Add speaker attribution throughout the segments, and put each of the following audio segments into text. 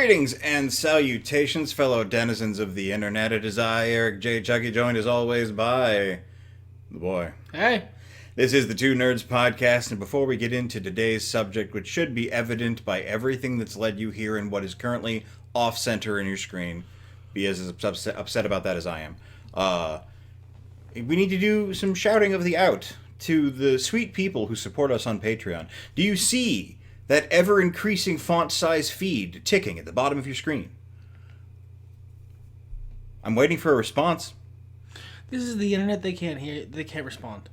Speaker 1: Greetings and salutations, fellow denizens of the internet. It is I, Eric J. Chucky, joined as always by the boy.
Speaker 2: Hey.
Speaker 1: This is the Two Nerds Podcast, and before we get into today's subject, which should be evident by everything that's led you here and what is currently off-center in your screen, be as upset about that as I am, we need to do some shouting of the out to the sweet people who support us on Patreon. Do you see that ever-increasing font size feed ticking at the bottom of your screen? I'm waiting for a response.
Speaker 2: This is the internet. They can't hear. They can't respond.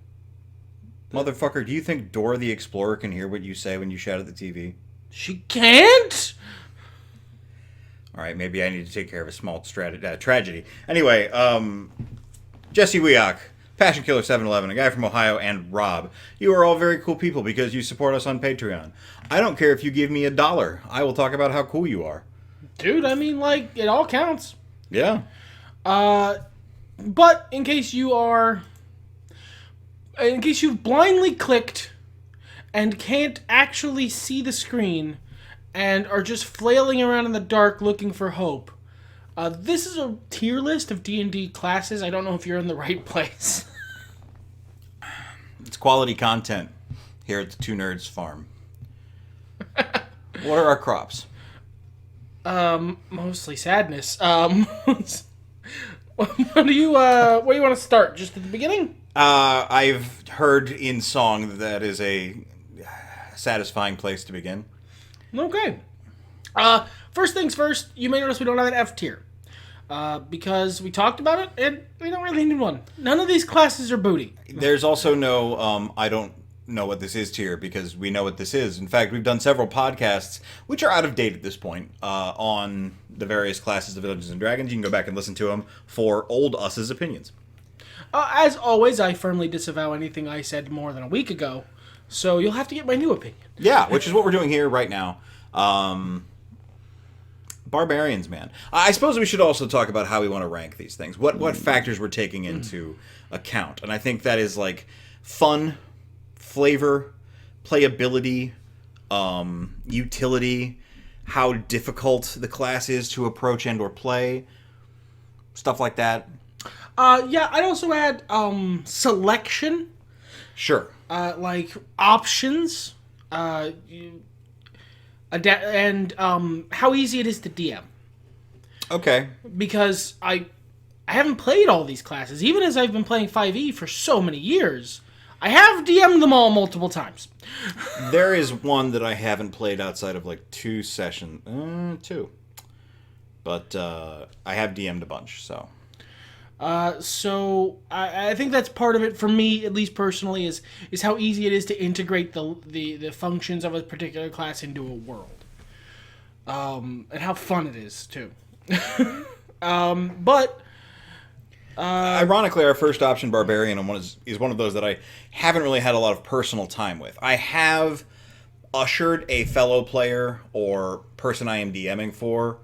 Speaker 1: Motherfucker, do you think Dora the Explorer can hear what you say when you shout at the TV?
Speaker 2: She can't?
Speaker 1: Alright, maybe I need to take care of a small tragedy. Anyway, Jesse Weock, Passion Killer 711, a guy from Ohio, and Rob. You are all very cool people because you support us on Patreon. I don't care if you give me $1. I will talk about how cool you are.
Speaker 2: Dude, I mean, like, it all counts.
Speaker 1: Yeah.
Speaker 2: But in case you've blindly clicked and can't actually see the screen and are just flailing around in the dark looking for hope, this is a tier list of D&D classes. I don't know if you're in the right place.
Speaker 1: It's quality content here at the Two Nerds Farm. What are our crops?
Speaker 2: Mostly sadness. What do you want to start? Just at the beginning?
Speaker 1: I've heard in song that is a satisfying place to begin.
Speaker 2: Okay. First things first, you may notice we don't have an F tier. Because we talked about it, and we don't really need one. None of these classes are booty.
Speaker 1: There's also no, I don't know what this is tier, because we know what this is. In fact, we've done several podcasts, which are out of date at this point, on the various classes of Dungeons & Dragons. You can go back and listen to them for old us's opinions.
Speaker 2: As always, I firmly disavow anything I said more than a week ago, so you'll have to get my new opinion.
Speaker 1: Yeah, which is what we're doing here right now. Barbarians, man. I suppose we should also talk about how we want to rank these things. What factors we're taking into account. And I think that is like fun, flavor, playability, utility, how difficult the class is to approach and or play, stuff like that.
Speaker 2: Yeah, I'd also add selection.
Speaker 1: Sure.
Speaker 2: Like options. And how easy it is to DM.
Speaker 1: Okay.
Speaker 2: Because I haven't played all these classes. Even as I've been playing 5e for so many years, I have DM'd them all multiple times.
Speaker 1: There is one that I haven't played outside of like 2 sessions. 2. But I have DM'd a bunch, so...
Speaker 2: So I think that's part of it for me, at least personally, is how easy it is to integrate the functions of a particular class into a world, and how fun it is too. But
Speaker 1: ironically, our first option, Barbarian, is one of those that I haven't really had a lot of personal time with. I have ushered a fellow player or person I am DMing for,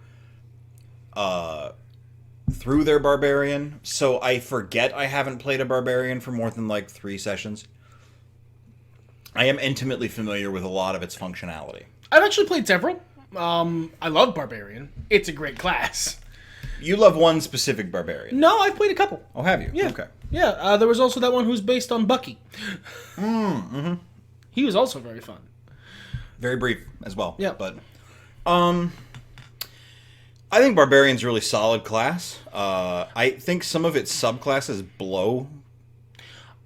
Speaker 1: through their Barbarian, so I forget I haven't played a Barbarian for more than like 3 sessions. I am intimately familiar with a lot of its functionality.
Speaker 2: I've actually played several. I love Barbarian. It's a great class.
Speaker 1: You love one specific Barbarian?
Speaker 2: No, I've played a couple.
Speaker 1: Oh, have you?
Speaker 2: Yeah.
Speaker 1: Okay.
Speaker 2: Yeah, there was also that one who's based on Bucky.
Speaker 1: Mm-hmm.
Speaker 2: He was also very fun.
Speaker 1: Very brief as well.
Speaker 2: Yeah.
Speaker 1: But, I think Barbarian's a really solid class. I think some of its subclasses blow.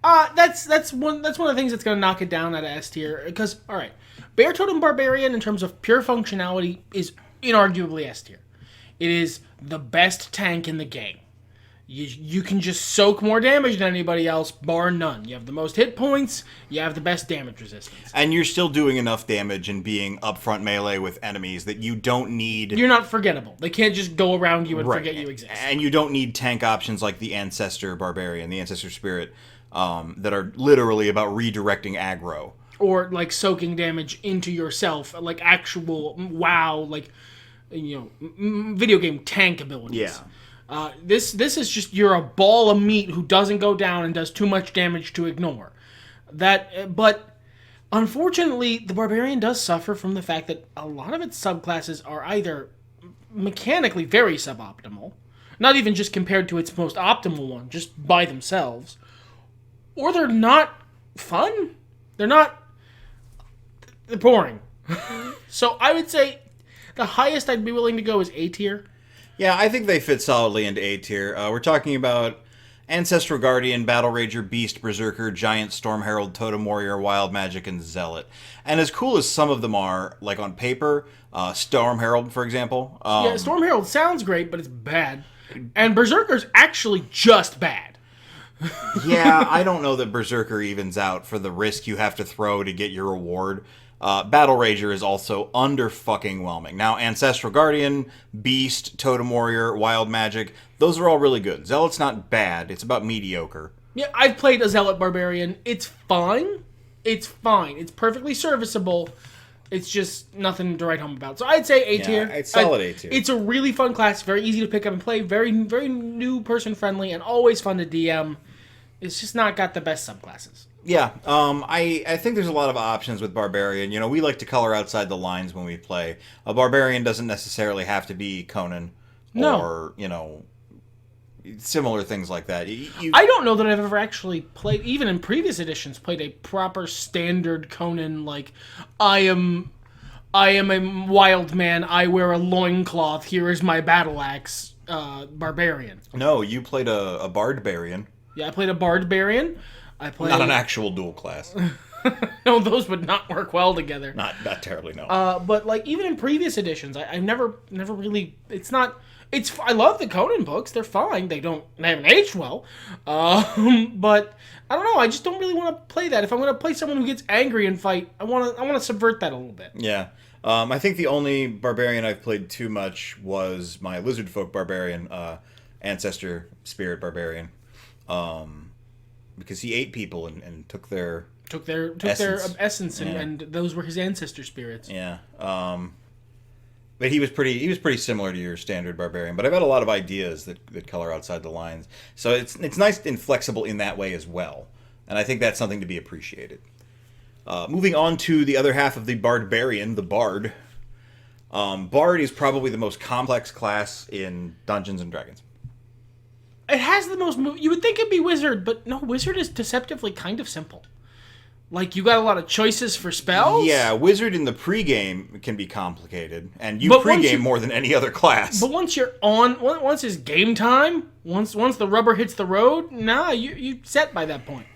Speaker 2: That's one of the things that's going to knock it down at S tier. Because, alright, Bear Totem Barbarian, in terms of pure functionality, is inarguably S tier. It is the best tank in the game. You can just soak more damage than anybody else, bar none. You have the most hit points, you have the best damage resistance.
Speaker 1: And you're still doing enough damage and being upfront melee with enemies that you don't need...
Speaker 2: You're not forgettable. They can't just go around you and forget you exist.
Speaker 1: And you don't need tank options like the Ancestor Barbarian, the Ancestor Spirit, that are literally about redirecting aggro.
Speaker 2: Or, like, soaking damage into yourself, like actual WoW, like, video game tank abilities.
Speaker 1: Yeah.
Speaker 2: This is just, you're a ball of meat who doesn't go down and does too much damage to ignore. But unfortunately, the Barbarian does suffer from the fact that a lot of its subclasses are either mechanically very suboptimal. Not even just compared to its most optimal one, just by themselves. Or they're not fun. They're boring. So I would say the highest I'd be willing to go is A tier.
Speaker 1: Yeah, I think they fit solidly into A tier. We're talking about Ancestral Guardian, Battle Rager, Beast, Berserker, Giant, Storm Herald, Totem Warrior, Wild Magic, and Zealot. And as cool as some of them are, like on paper, Storm Herald, for example.
Speaker 2: Yeah, Storm Herald sounds great, but it's bad. And Berserker's actually just bad.
Speaker 1: Yeah, I don't know that Berserker evens out for the risk you have to throw to get your reward. Battle Rager is also under-fucking-whelming. Now, Ancestral Guardian, Beast, Totem Warrior, Wild Magic, those are all really good. Zealot's not bad. It's about mediocre.
Speaker 2: Yeah, I've played a Zealot Barbarian. It's fine. It's fine. It's perfectly serviceable. It's just nothing to write home about. So I'd say A tier.
Speaker 1: Yeah, it's solid A tier.
Speaker 2: It's a really fun class. Very easy to pick up and play. Very, very new person friendly and always fun to DM. It's just not got the best subclasses.
Speaker 1: Yeah, I think there's a lot of options with Barbarian. You know, we like to color outside the lines when we play. A Barbarian doesn't necessarily have to be Conan or, you know, similar things like that.
Speaker 2: I don't know that I've ever actually played, even in previous editions, played a proper standard Conan, like, I am a wild man, I wear a loincloth, here is my battle axe, Barbarian.
Speaker 1: No, you played a Bardbarian.
Speaker 2: Yeah, I played a Bardbarian. I played...
Speaker 1: Not an actual dual class.
Speaker 2: No, those would not work well together.
Speaker 1: Not terribly, no.
Speaker 2: But, like, even in previous editions, I've never really... I love the Conan books. They're fine. They haven't aged well. But I don't know. I just don't really want to play that. If I'm going to play someone who gets angry and fight, I want to subvert that a little bit.
Speaker 1: Yeah. I think the only Barbarian I've played too much was my Lizard Folk Barbarian, Ancestor Spirit Barbarian. Because he ate people and took their essence and those were his ancestor spirits. Yeah. But he was pretty similar to your standard Barbarian. But I've had a lot of ideas that color outside the lines. So it's nice and flexible in that way as well. And I think that's something to be appreciated. Moving on to the other half of the Barbarian, the Bard. Bard is probably the most complex class in Dungeons and Dragons.
Speaker 2: It has the most... You would think it'd be Wizard, but no, Wizard is deceptively kind of simple. Like, you got a lot of choices for spells?
Speaker 1: Yeah, Wizard in the pregame can be complicated, and you pregame more than any other class.
Speaker 2: But once you're on... Once it's game time, once the rubber hits the road, you set by that point.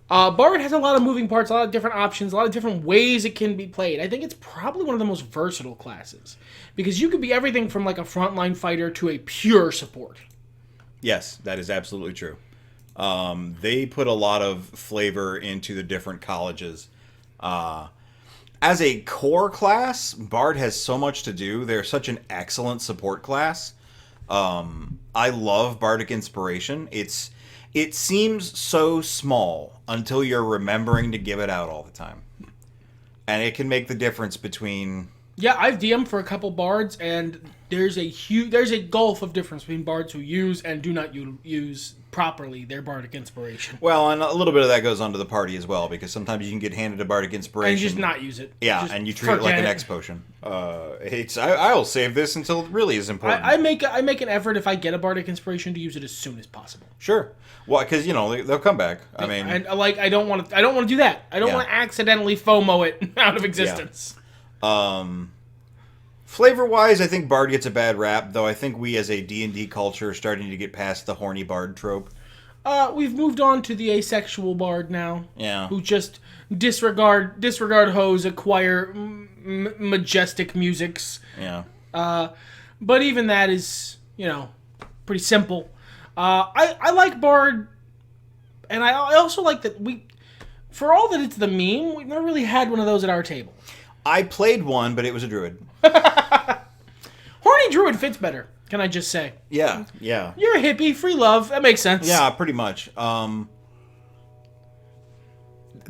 Speaker 2: Bard has a lot of moving parts, a lot of different options, a lot of different ways it can be played. I think it's probably one of the most versatile classes. Because you could be everything from, like, a frontline fighter to a pure support.
Speaker 1: Yes, that is absolutely true. They put a lot of flavor into the different colleges. As a core class, Bard has so much to do. They're such an excellent support class. I love Bardic Inspiration. It seems so small until you're remembering to give it out all the time. And it can make the difference between...
Speaker 2: Yeah, I've DM'd for a couple bards, and there's a gulf of difference between bards who use and do not use properly their Bardic Inspiration.
Speaker 1: Well, and a little bit of that goes onto the party as well, because sometimes you can get handed a Bardic Inspiration.
Speaker 2: And you just not use it.
Speaker 1: Yeah, and you treat it like an X potion. I'll save this until it really is important.
Speaker 2: I make an effort if I get a Bardic Inspiration to use it as soon as possible.
Speaker 1: Sure. Well, because, they'll come back. I mean...
Speaker 2: I don't want to do that. I don't want to accidentally FOMO it out of existence.
Speaker 1: Yeah. Flavor-wise, I think Bard gets a bad rap, though I think we as a D&D culture are starting to get past the horny Bard trope.
Speaker 2: We've moved on to the asexual Bard now.
Speaker 1: Yeah.
Speaker 2: Who just disregard hoes, acquire majestic musics.
Speaker 1: Yeah.
Speaker 2: But even that is, pretty simple. I like Bard, and I also like that for all that it's the meme, we've never really had one of those at our table.
Speaker 1: I played one, but it was a druid.
Speaker 2: Horny druid fits better, can I just say?
Speaker 1: Yeah.
Speaker 2: You're a hippie, free love, that makes sense.
Speaker 1: Yeah, pretty much.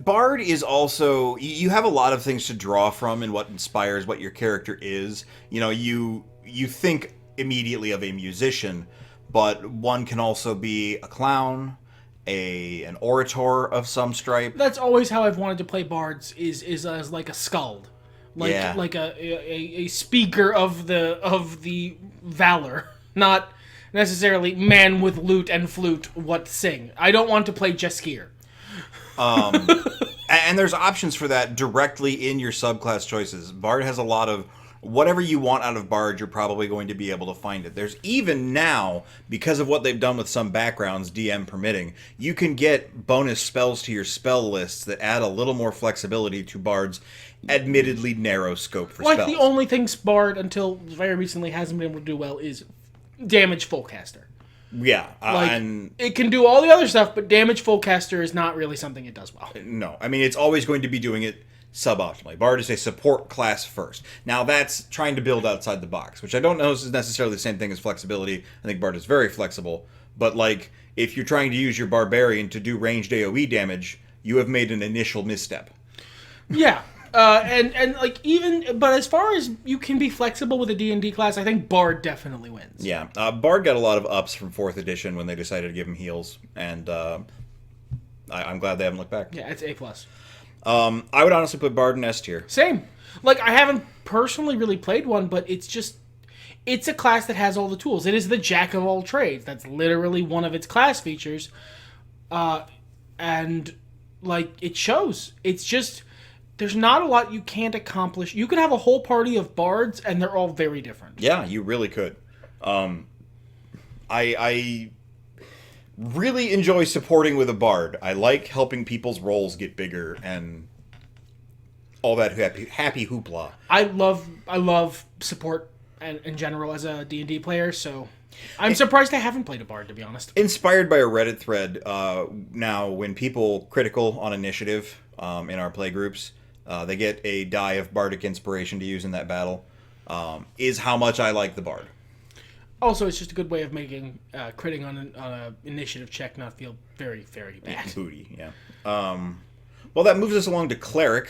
Speaker 1: Bard is also... You have a lot of things to draw from in what inspires what your character is. You think immediately of a musician, but one can also be a clown, an orator of some stripe.
Speaker 2: That's always how I've wanted to play bards, is as like a skald. like
Speaker 1: Yeah.
Speaker 2: like a speaker of the valor, not necessarily man with lute and flute what sing. I don't want to play Jaskier.
Speaker 1: And there's options for that directly in your subclass choices. Bard has a lot of whatever you want out of Bard, you're probably going to be able to find it. There's even now, because of what they've done with some backgrounds, DM permitting, you can get bonus spells to your spell lists that add a little more flexibility to Bard's admittedly narrow scope for
Speaker 2: Like
Speaker 1: spells.
Speaker 2: the only thing Bard until very recently hasn't been able to do well is damage fullcaster.
Speaker 1: Yeah, and
Speaker 2: it can do all the other stuff, but damage fullcaster is not really something it does well.
Speaker 1: no, I mean, it's always going to be doing it suboptimally. Bard is a support class first. Now, that's trying to build outside the box, which I don't know is necessarily the same thing as flexibility. I think Bard is very flexible. But, like, if you're trying to use your Barbarian to do ranged AoE damage, you have made an initial misstep.
Speaker 2: Yeah. And like but as far as you can be flexible with a D&D class, I think Bard definitely wins.
Speaker 1: Yeah, Bard got a lot of ups from 4th edition when they decided to give him heals, and I'm glad they haven't looked back.
Speaker 2: Yeah, it's A+.
Speaker 1: I would honestly put Bard in S tier.
Speaker 2: Same. Like, I haven't personally really played one, but it's a class that has all the tools. It is the jack of all trades. That's literally one of its class features. And, like, it shows. It's just, there's not a lot you can't accomplish. You could have a whole party of bards, and they're all very different.
Speaker 1: Yeah, you really could. I really enjoy supporting with a bard. I like helping people's roles get bigger and all that happy hoopla.
Speaker 2: I love support in general as a D&D player, so I'm surprised I haven't played a bard, to be honest.
Speaker 1: Inspired by a Reddit thread, now when people critical on initiative in our play groups, they get a die of bardic inspiration to use in that battle, is how much I like the bard.
Speaker 2: Also, it's just a good way of making critting on an initiative check not feel very, very bad.
Speaker 1: Booty, yeah. Well, that moves us along to cleric.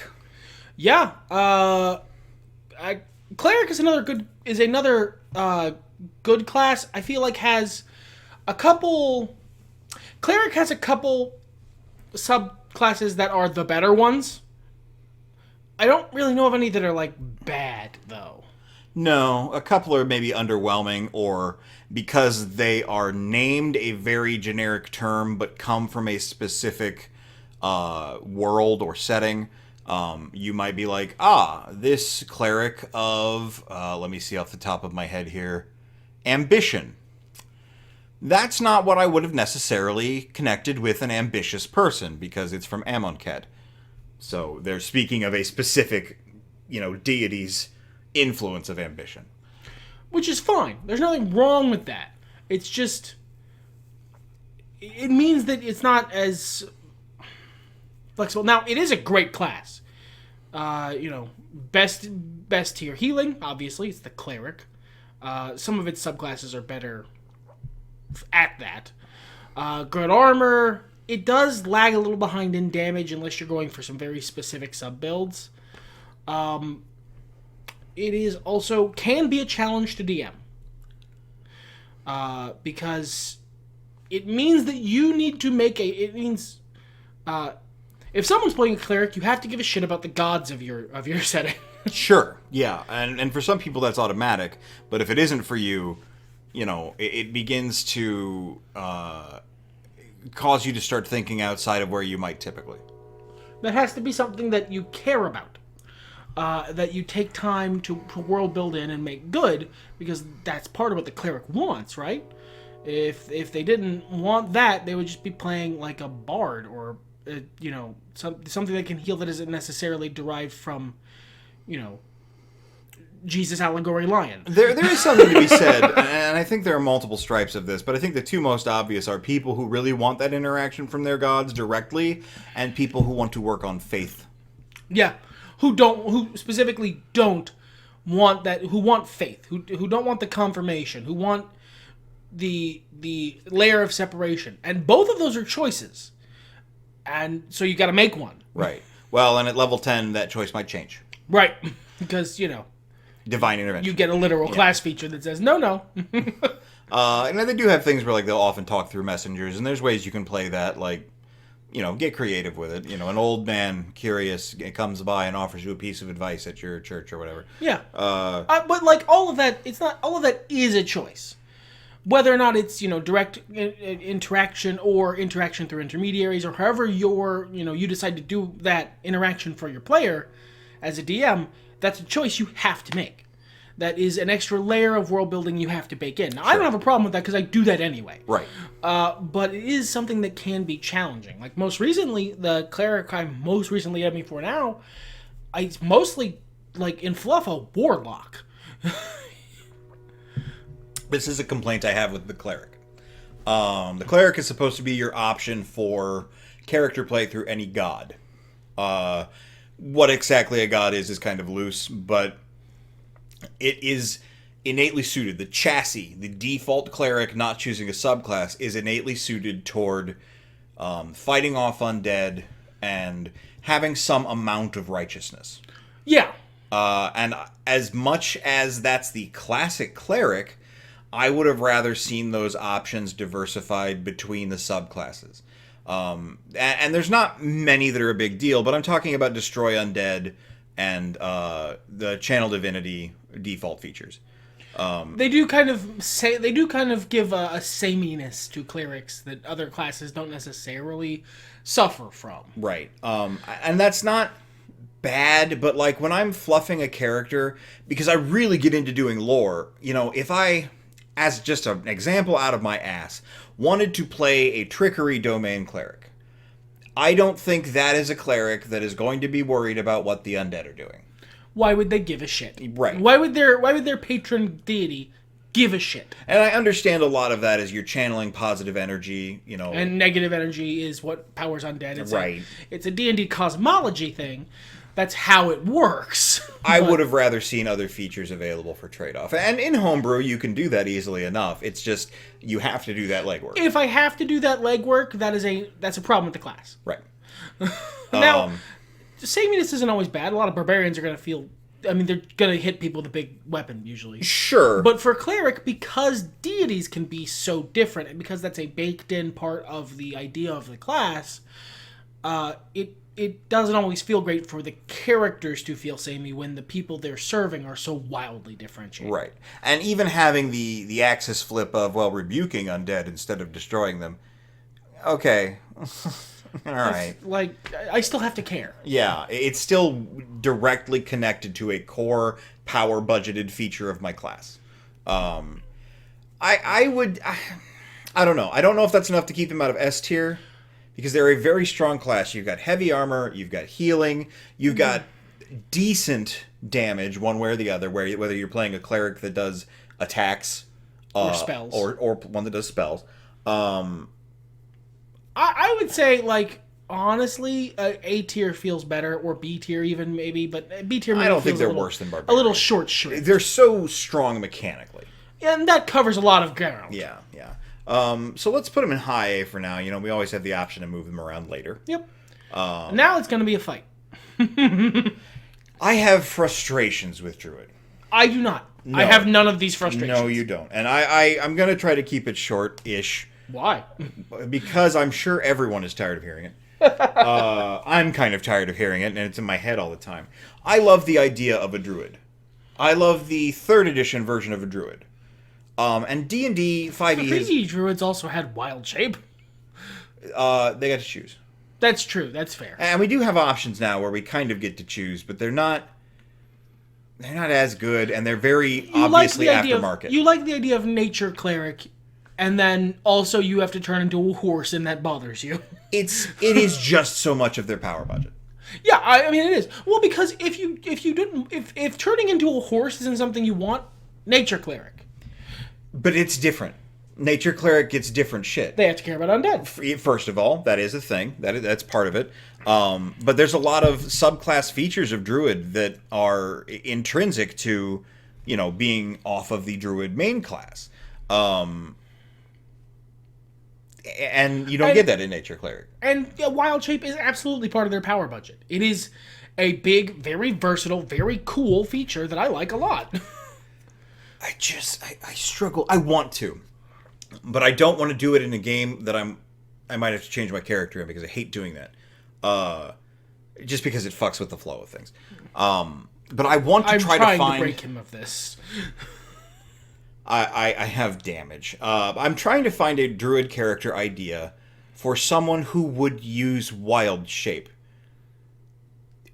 Speaker 2: Yeah, cleric is another good class. I feel like has a couple. Cleric has a couple subclasses that are the better ones. I don't really know of any that are like bad though.
Speaker 1: No, a couple are maybe underwhelming, or because they are named a very generic term but come from a specific world or setting. You might be like, this cleric of, let me see off the top of my head here, ambition. That's not what I would have necessarily connected with an ambitious person, because it's from Amonkhet. So they're speaking of a specific, deity's influence of ambition.
Speaker 2: Which is fine. There's nothing wrong with that. It's just, it means that it's not as flexible. Now, it is a great class. Best tier healing, obviously, it's the cleric. Some of its subclasses are better at that. Good armor. It does lag a little behind in damage unless you're going for some very specific sub-builds. It is also can be a challenge to DM. Because it means that you need to make if someone's playing a cleric, you have to give a shit about the gods of your setting.
Speaker 1: Sure, yeah, and for some people that's automatic, but if it isn't for you, it begins to cause you to start thinking outside of where you might typically.
Speaker 2: That has to be something that you care about. That you take time to world build in and make good, because that's part of what the cleric wants, right? If they didn't want that, they would just be playing like a bard or something that can heal that isn't necessarily derived from Jesus allegory lion.
Speaker 1: There is something to be said, and I think there are multiple stripes of this, but I think the two most obvious are people who really want that interaction from their gods directly, and people who want to work on faith.
Speaker 2: Yeah. Who specifically don't want that, who want faith, who don't want the confirmation, who want the layer of separation. And both of those are choices. And so you got to make one.
Speaker 1: Right. Well, and at level 10, that choice might change.
Speaker 2: Right. Because,
Speaker 1: Divine intervention.
Speaker 2: You get a literal class feature that says, no.
Speaker 1: And they do have things where, like, they'll often talk through messengers, and there's ways you can play that, like, get creative with it. An old man curious comes by and offers you a piece of advice at your church or whatever.
Speaker 2: Yeah. But like all of that, it's not all of that is a choice. Whether or not it's direct interaction or interaction through intermediaries or however you decide to do that interaction for your player as a DM, that's a choice you have to make. That is an extra layer of world building you have to bake in. Now, I don't have a problem with that because I do that anyway.
Speaker 1: Right.
Speaker 2: But it is something that can be challenging. Like most recently, the cleric I'm most recently aiming for now, it's mostly like in fluff a warlock.
Speaker 1: This is a complaint I have with the cleric. The cleric is supposed to be your option for character play through any god. What exactly a god is kind of loose, but it is innately suited. The chassis, the default cleric not choosing a subclass, is innately suited toward fighting off undead and having some amount of righteousness.
Speaker 2: Yeah.
Speaker 1: And as much as that's the classic cleric, I would have rather seen those options diversified between the subclasses. And there's not many that are a big deal, but I'm talking about Destroy Undead and the Channel Divinity default features.
Speaker 2: They do kind of give a sameness to clerics that other classes don't necessarily suffer from.
Speaker 1: Right. And that's not bad, but like when I'm fluffing a character, because I really get into doing lore, if I, as just an example out of my ass, wanted to play a trickery domain cleric, I don't think that is a cleric that is going to be worried about what the undead are doing.
Speaker 2: Why would they give a shit?
Speaker 1: Right.
Speaker 2: Why would their patron deity give a shit?
Speaker 1: And I understand a lot of that is you're channeling positive energy,
Speaker 2: And negative energy is what powers undead. It's
Speaker 1: right.
Speaker 2: It's a D&D cosmology thing. That's how it works.
Speaker 1: I would have rather seen other features available for trade-off. And in Homebrew, you can do that easily enough. It's just, you have to do that legwork.
Speaker 2: If I have to do that legwork, that's a problem with the class.
Speaker 1: Right.
Speaker 2: Now, sameness isn't always bad. A lot of barbarians are going to feel... they're going to hit people with a big weapon, usually.
Speaker 1: Sure.
Speaker 2: But for cleric, because deities can be so different, and because that's a baked-in part of the idea of the class, it doesn't always feel great for the characters to feel samey when the people they're serving are so wildly differentiated.
Speaker 1: Right. And even having the axis flip of, rebuking undead instead of destroying them. Okay. All right.
Speaker 2: I still have to care.
Speaker 1: Yeah. It's still directly connected to a core power budgeted feature of my class. I don't know. I don't know if that's enough to keep them out of S tier. Because they're a very strong class. You've got heavy armor, you've got healing, you've got decent damage one way or the other, whether you're playing a cleric that does attacks
Speaker 2: or spells.
Speaker 1: Or one that does spells.
Speaker 2: I would say, honestly, A tier feels better, or B tier even, maybe, but B tier maybe
Speaker 1: I don't think they're
Speaker 2: worse
Speaker 1: than Barbarian.
Speaker 2: A little short shrift.
Speaker 1: They're so strong mechanically.
Speaker 2: And that covers a lot of ground.
Speaker 1: Yeah. So let's put them in high A for now. We always have the option to move them around later.
Speaker 2: Yep. Now it's going to be a fight.
Speaker 1: I have frustrations with Druid.
Speaker 2: I do not. No. I have none of these frustrations.
Speaker 1: No, you don't. And I'm going to try to keep it short-ish.
Speaker 2: Why?
Speaker 1: Because I'm sure everyone is tired of hearing it. I'm kind of tired of hearing it, and it's in my head all the time. I love the idea of a Druid. I love the 3rd edition version of a Druid. And D&D 5e has...
Speaker 2: 3D Druids also had wild shape.
Speaker 1: They got to choose.
Speaker 2: That's true. That's fair.
Speaker 1: And we do have options now where we kind of get to choose, but they're not as good, and they're very obviously aftermarket.
Speaker 2: You like the idea of nature cleric, and then also you have to turn into a horse, and that bothers you.
Speaker 1: It is just so much of their power budget.
Speaker 2: Yeah, it is. Well, because if turning into a horse isn't something you want, nature cleric.
Speaker 1: But it's different. Nature cleric gets different shit.
Speaker 2: They have to care about undead.
Speaker 1: First of all, that is a thing. That's part of it. But there's a lot of subclass features of Druid that are intrinsic to, being off of the Druid main class. And you don't get that in Nature cleric.
Speaker 2: And wild shape is absolutely part of their power budget. It is a big, very versatile, very cool feature that I like a lot.
Speaker 1: I struggle. I want to, but I don't want to do it in a game that I'm I might have to change my character because I hate doing that. Just because it fucks with the flow of things. But I want to try to find...
Speaker 2: I'm trying to break him of this.
Speaker 1: I have damage. I'm trying to find a druid character idea for someone who would use wild shape.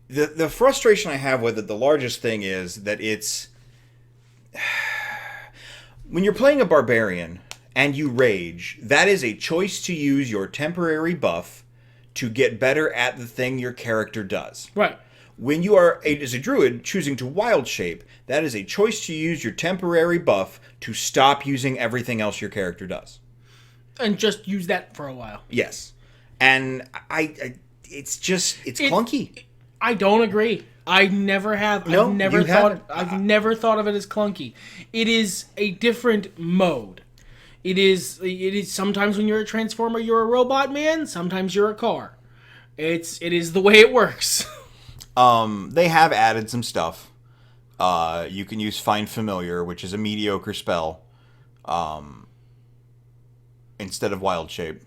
Speaker 1: The frustration I have with it, the largest thing is that it's... When you're playing a barbarian and you rage, that is a choice to use your temporary buff to get better at the thing your character does.
Speaker 2: Right.
Speaker 1: When you are, as a druid, choosing to wild shape, that is a choice to use your temporary buff to stop using everything else your character does.
Speaker 2: And just use that for a while.
Speaker 1: Yes. And it's clunky.
Speaker 2: I don't agree. I never have.
Speaker 1: No,
Speaker 2: I've never thought of it as clunky. It is a different mode. It is sometimes when you're a transformer, you're a robot man. Sometimes you're a car. It is the way it works.
Speaker 1: They have added some stuff. You can use Find Familiar, which is a mediocre spell, instead of Wild Shape.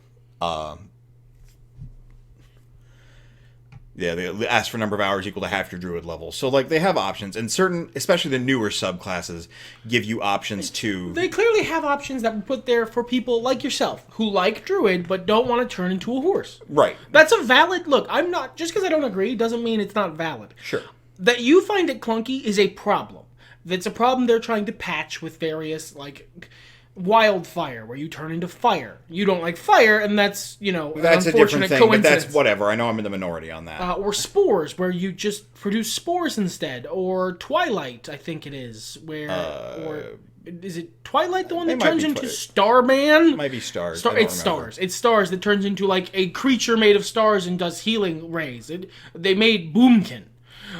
Speaker 1: Yeah, they ask for number of hours equal to half your druid level. So, like, they have options. And certain, especially the newer subclasses, give you options to...
Speaker 2: They clearly have options that were put there for people like yourself, who like druid, but don't want to turn into a horse.
Speaker 1: Right.
Speaker 2: That's a valid... Look, I'm not... Just because I don't agree doesn't mean it's not valid.
Speaker 1: Sure.
Speaker 2: That you find it clunky is a problem. That's a problem they're trying to patch with various, like... Wildfire, where you turn into fire. You don't like fire, and that's, an unfortunate coincidence.
Speaker 1: But that's whatever. I know I'm in the minority on that.
Speaker 2: Or spores, where you just produce spores instead. Or Twilight, I think it is, where... or is it Twilight, the one that turns into Starman?
Speaker 1: It might be Stars.
Speaker 2: It's Stars. It's Stars that turns into, like, a creature made of stars and does healing rays. They made Boomkin.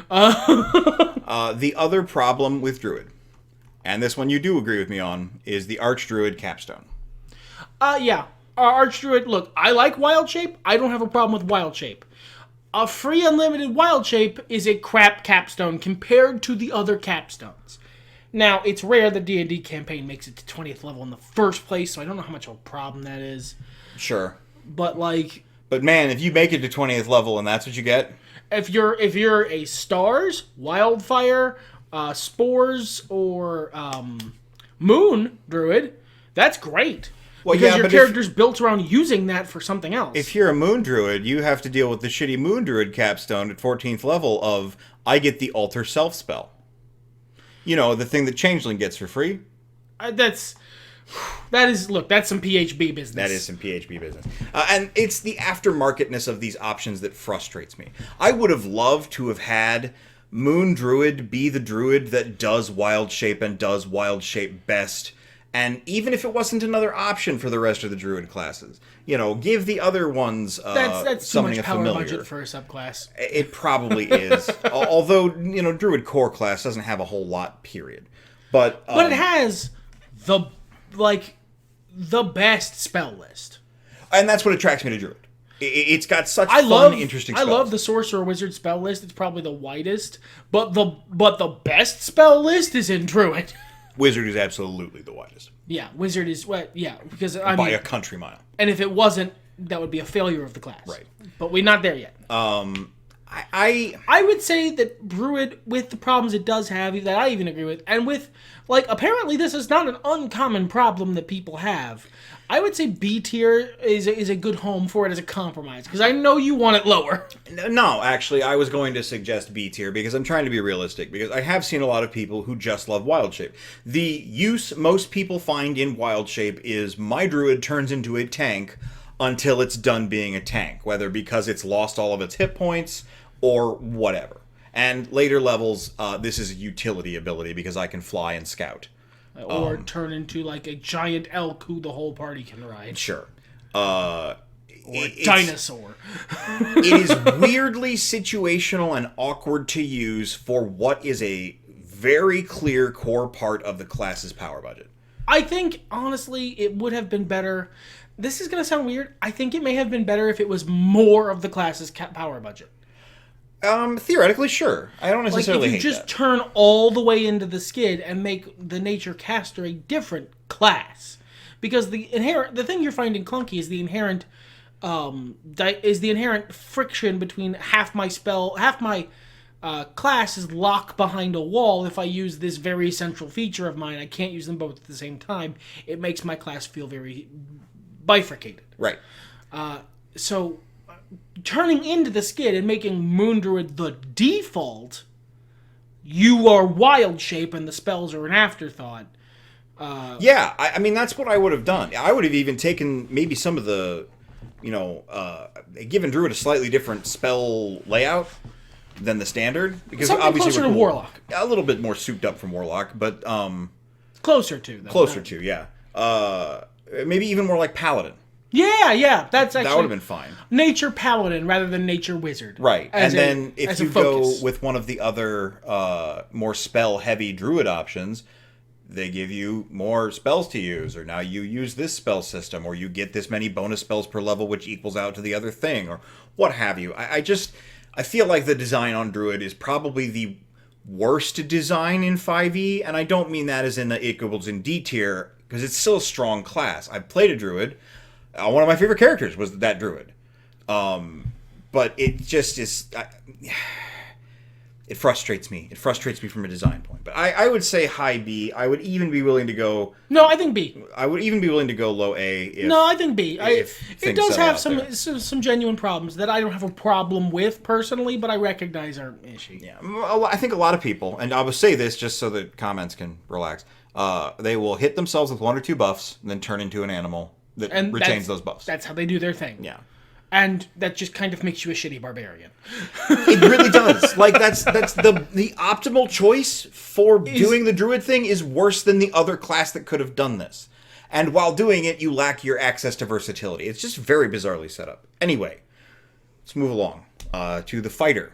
Speaker 1: The other problem with Druid, and this one you do agree with me on, is the Archdruid capstone.
Speaker 2: Yeah. Archdruid, look, I like Wild Shape. I don't have a problem with Wild Shape. A free unlimited Wild Shape is a crap capstone compared to the other capstones. Now, it's rare the D&D campaign makes it to 20th level in the first place, so I don't know how much of a problem that is.
Speaker 1: Sure.
Speaker 2: But, like...
Speaker 1: But, man, if you make it to 20th level and that's what you get...
Speaker 2: If you're a Stars, Wildfire... Spores or Moon Druid, that's great. Well, because your character's built around using that for something else.
Speaker 1: If you're a Moon Druid, you have to deal with the shitty Moon Druid capstone at 14th level of, I get the Alter Self spell. You know, the thing that Changeling gets for free.
Speaker 2: That's some PHB business.
Speaker 1: That is some PHB business. And it's the aftermarketness of these options that frustrates me. I would have loved to have had... Moon Druid be the druid that does Wild Shape and does Wild Shape best. And even if it wasn't another option for the rest of the druid classes, give the other ones
Speaker 2: that's too much power budget for a subclass.
Speaker 1: It probably is. Although, druid core class doesn't have a whole lot, period. But
Speaker 2: it has the best spell list.
Speaker 1: And that's what attracts me to druid. It's got such interesting spells.
Speaker 2: I love the Sorcerer Wizard spell list. It's probably the widest. But the best spell list is in Druid.
Speaker 1: Wizard is absolutely the widest.
Speaker 2: Yeah, Wizard is... because
Speaker 1: by a country mile.
Speaker 2: And if it wasn't, that would be a failure of the class.
Speaker 1: Right.
Speaker 2: But we're not there yet.
Speaker 1: I
Speaker 2: would say that Druid, with the problems it does have, that I even agree with, and with... apparently this is not an uncommon problem that people have... I would say B tier is a good home for it as a compromise, because I know you want it lower.
Speaker 1: No, actually, I was going to suggest B tier, because I'm trying to be realistic, because I have seen a lot of people who just love Wild Shape. The use most people find in Wild Shape is my druid turns into a tank until it's done being a tank, whether because it's lost all of its hit points or whatever. And later levels, this is a utility ability, because I can fly and scout.
Speaker 2: Or turn into, a giant elk who the whole party can ride.
Speaker 1: Sure.
Speaker 2: Or a dinosaur.
Speaker 1: It is weirdly situational and awkward to use for what is a very clear core part of the class's power budget.
Speaker 2: I think, honestly, it would have been better... This is going to sound weird. I think it may have been better if it was more of the class's power budget.
Speaker 1: Theoretically, sure. I don't necessarily hate that.
Speaker 2: If you just turn all the way into the skid and make the nature caster a different class. Because the thing you're finding clunky is the inherent is the inherent friction between half my class is locked behind a wall. If I use this very central feature of mine, I can't use them both at the same time. It makes my class feel very bifurcated.
Speaker 1: Right.
Speaker 2: So turning into the skid and making Moon Druid the default, you are wild shape and the spells are an afterthought.
Speaker 1: Yeah, I mean, that's what I would have done. I would have even taken maybe some of the, given Druid a slightly different spell layout than the standard. Because
Speaker 2: something
Speaker 1: obviously
Speaker 2: closer to Warlock.
Speaker 1: A little bit more souped up from Warlock, but...
Speaker 2: closer to, though.
Speaker 1: Closer to, yeah. Maybe even more like Paladin.
Speaker 2: Yeah, that's actually...
Speaker 1: That would have been fine.
Speaker 2: Nature Paladin rather than Nature Wizard.
Speaker 1: Right, and then if you go with one of the other more spell-heavy Druid options, they give you more spells to use, or now you use this spell system, or you get this many bonus spells per level, which equals out to the other thing, or what have you. I feel like the design on Druid is probably the worst design in 5e, and I don't mean that as in the equals in D tier, because it's still a strong class. I've played a Druid. One of my favorite characters was that Druid. But it just is... it frustrates me. It frustrates me from a design point. But I would say high B. I would even be willing to go...
Speaker 2: No, I think B.
Speaker 1: I would even be willing to go low A.
Speaker 2: No, I think B. It does have some genuine problems that I don't have a problem with personally, but I recognize are an issue.
Speaker 1: Yeah, I think a lot of people, and I will say this just so that comments can relax, they will hit themselves with 1 or 2 buffs and then turn into an animal that retains those buffs.
Speaker 2: That's how they do their thing.
Speaker 1: Yeah.
Speaker 2: And that just kind of makes you a shitty barbarian.
Speaker 1: It really does. Like, that's the optimal choice for doing the Druid thing is worse than the other class that could have done this. And while doing it, you lack your access to versatility. It's just very bizarrely set up. Anyway, let's move along to the Fighter.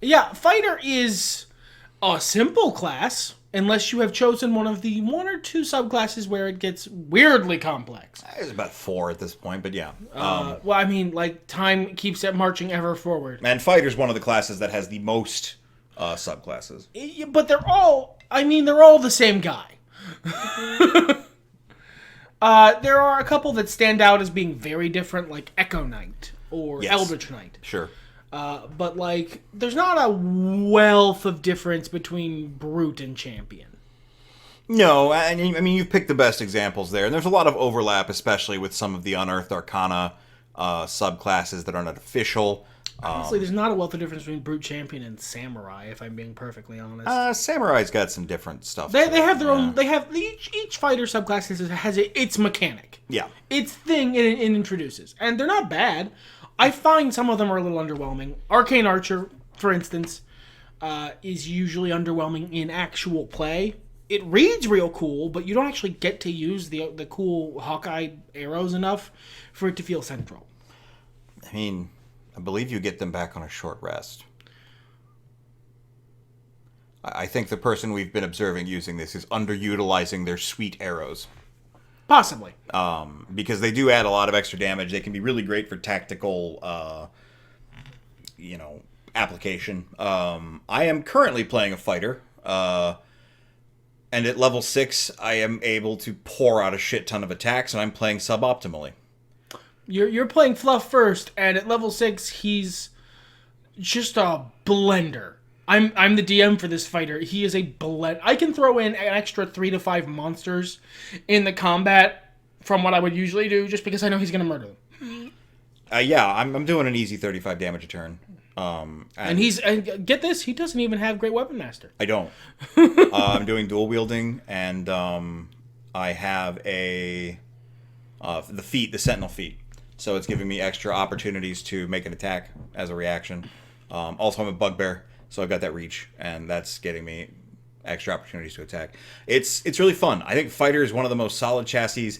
Speaker 2: Yeah, Fighter is a simple class, unless you have chosen one of the 1 or 2 subclasses where it gets weirdly complex.
Speaker 1: It's about 4 at this point, but yeah.
Speaker 2: Well, I mean, like, time keeps it marching ever forward.
Speaker 1: And Fighter's one of the classes that has the most subclasses.
Speaker 2: But they're all the same guy. There are a couple that stand out as being very different, like Echo Knight or Eldritch Knight.
Speaker 1: Sure.
Speaker 2: But, like, there's not a wealth of difference between Brute and Champion.
Speaker 1: No, I mean, you've picked the best examples there, and there's a lot of overlap, especially with some of the Unearthed Arcana subclasses that are not official.
Speaker 2: Honestly, there's not a wealth of difference between Brute, Champion, and Samurai, if I'm being perfectly honest.
Speaker 1: Samurai's got some different stuff.
Speaker 2: They have their own... They have... Each fighter subclass has its mechanic.
Speaker 1: Yeah.
Speaker 2: Its thing it introduces. And they're not bad. I find some of them are a little underwhelming. Arcane Archer, for instance, is usually underwhelming in actual play. It reads real cool, but you don't actually get to use the cool Hawkeye arrows enough for it to feel central.
Speaker 1: I mean, I believe you get them back on a short rest. I think the person we've been observing using this is underutilizing their sweet arrows.
Speaker 2: Possibly.
Speaker 1: Because they do add a lot of extra damage. They can be really great for tactical, application. I am currently playing a fighter, and at level 6, I am able to pour out a shit ton of attacks, and I'm playing suboptimally.
Speaker 2: You're playing Fluff first, and at level 6, he's just a blender. I'm the DM for this fighter. He is a blend. I can throw in an extra 3 to 5 monsters in the combat from what I would usually do, just because I know he's going to murder them.
Speaker 1: I'm doing an easy 35 damage a turn.
Speaker 2: And get this, he doesn't even have Great Weapon Master.
Speaker 1: I don't. I'm doing dual wielding, and I have the Sentinel feat. So it's giving me extra opportunities to make an attack as a reaction. Also, I'm a bugbear. So I've got that reach, and that's getting me extra opportunities to attack. It's really fun. I think Fighter is one of the most solid chassis.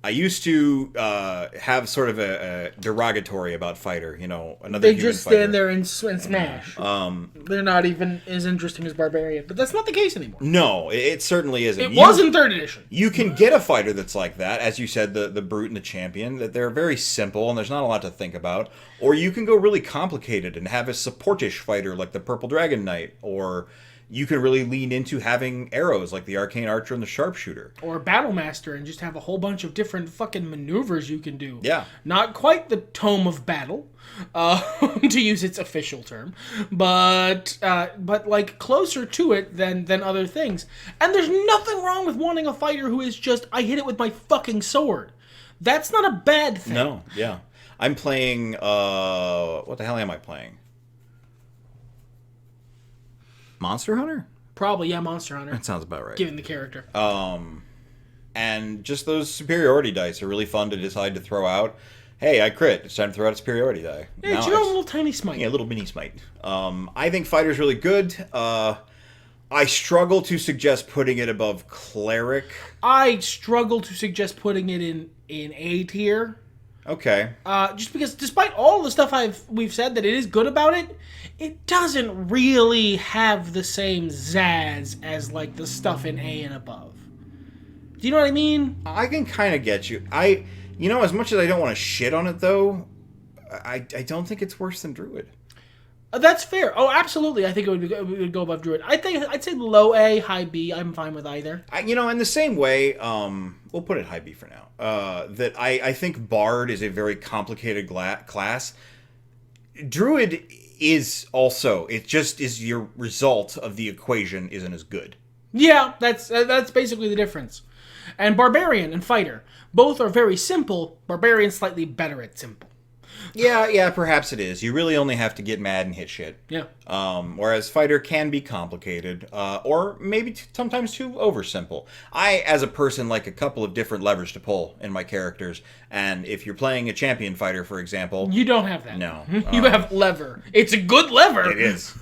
Speaker 1: I used to have sort of a derogatory about Fighter, another
Speaker 2: They
Speaker 1: human
Speaker 2: just
Speaker 1: fighter.
Speaker 2: stand there and smash. They're not even as interesting as Barbarian, but that's not the case anymore.
Speaker 1: No, it certainly isn't.
Speaker 2: It was in 3rd edition.
Speaker 1: You can get a fighter that's like that, as you said, the Brute and the Champion, that they're very simple and there's not a lot to think about. Or you can go really complicated and have a supportish fighter like the Purple Dragon Knight, or you can really lean into having arrows like the Arcane Archer and the Sharpshooter.
Speaker 2: Or Battle Master and just have a whole bunch of different fucking maneuvers you can do.
Speaker 1: Yeah.
Speaker 2: Not quite the Tome of Battle, to use its official term, but like closer to it than other things. And there's nothing wrong with wanting a fighter who is just, I hit it with my fucking sword. That's not a bad thing.
Speaker 1: No, yeah. I'm playing, what the hell am I playing? Monster Hunter?
Speaker 2: Probably, yeah, Monster Hunter.
Speaker 1: That sounds about right.
Speaker 2: Given the character.
Speaker 1: And just those superiority dice are really fun to decide to throw out. Hey, I crit. It's time to throw out a superiority die.
Speaker 2: Yeah, it's your own little tiny smite.
Speaker 1: Yeah, little mini smite. I think fighter's really good. I struggle to suggest putting it above cleric.
Speaker 2: I struggle to suggest putting it in A tier.
Speaker 1: Okay.
Speaker 2: Just because, despite all the stuff we've said that it is good about it, it doesn't really have the same zazz as like the stuff in A and above. Do you know what I mean?
Speaker 1: I can kind of get you. As much as I don't want to shit on it though, I don't think it's worse than Druid.
Speaker 2: That's fair. Oh, absolutely. I think it would go above Druid. I'd say low A, high B. I'm fine with either.
Speaker 1: In the same way, we'll put it high B for now. That I think Bard is a very complicated class. Druid is also. It just is your result of the equation isn't as good.
Speaker 2: Yeah, that's basically the difference. And Barbarian and Fighter both are very simple. Barbarian's slightly better at simple.
Speaker 1: Yeah, perhaps it is. You really only have to get mad and hit shit.
Speaker 2: Yeah.
Speaker 1: Whereas Fighter can be complicated, or maybe sometimes too oversimple. I, as a person, like a couple of different levers to pull in my characters, and if you're playing a champion fighter, for example...
Speaker 2: You don't have that.
Speaker 1: No.
Speaker 2: You have lever. It's a good lever!
Speaker 1: It is.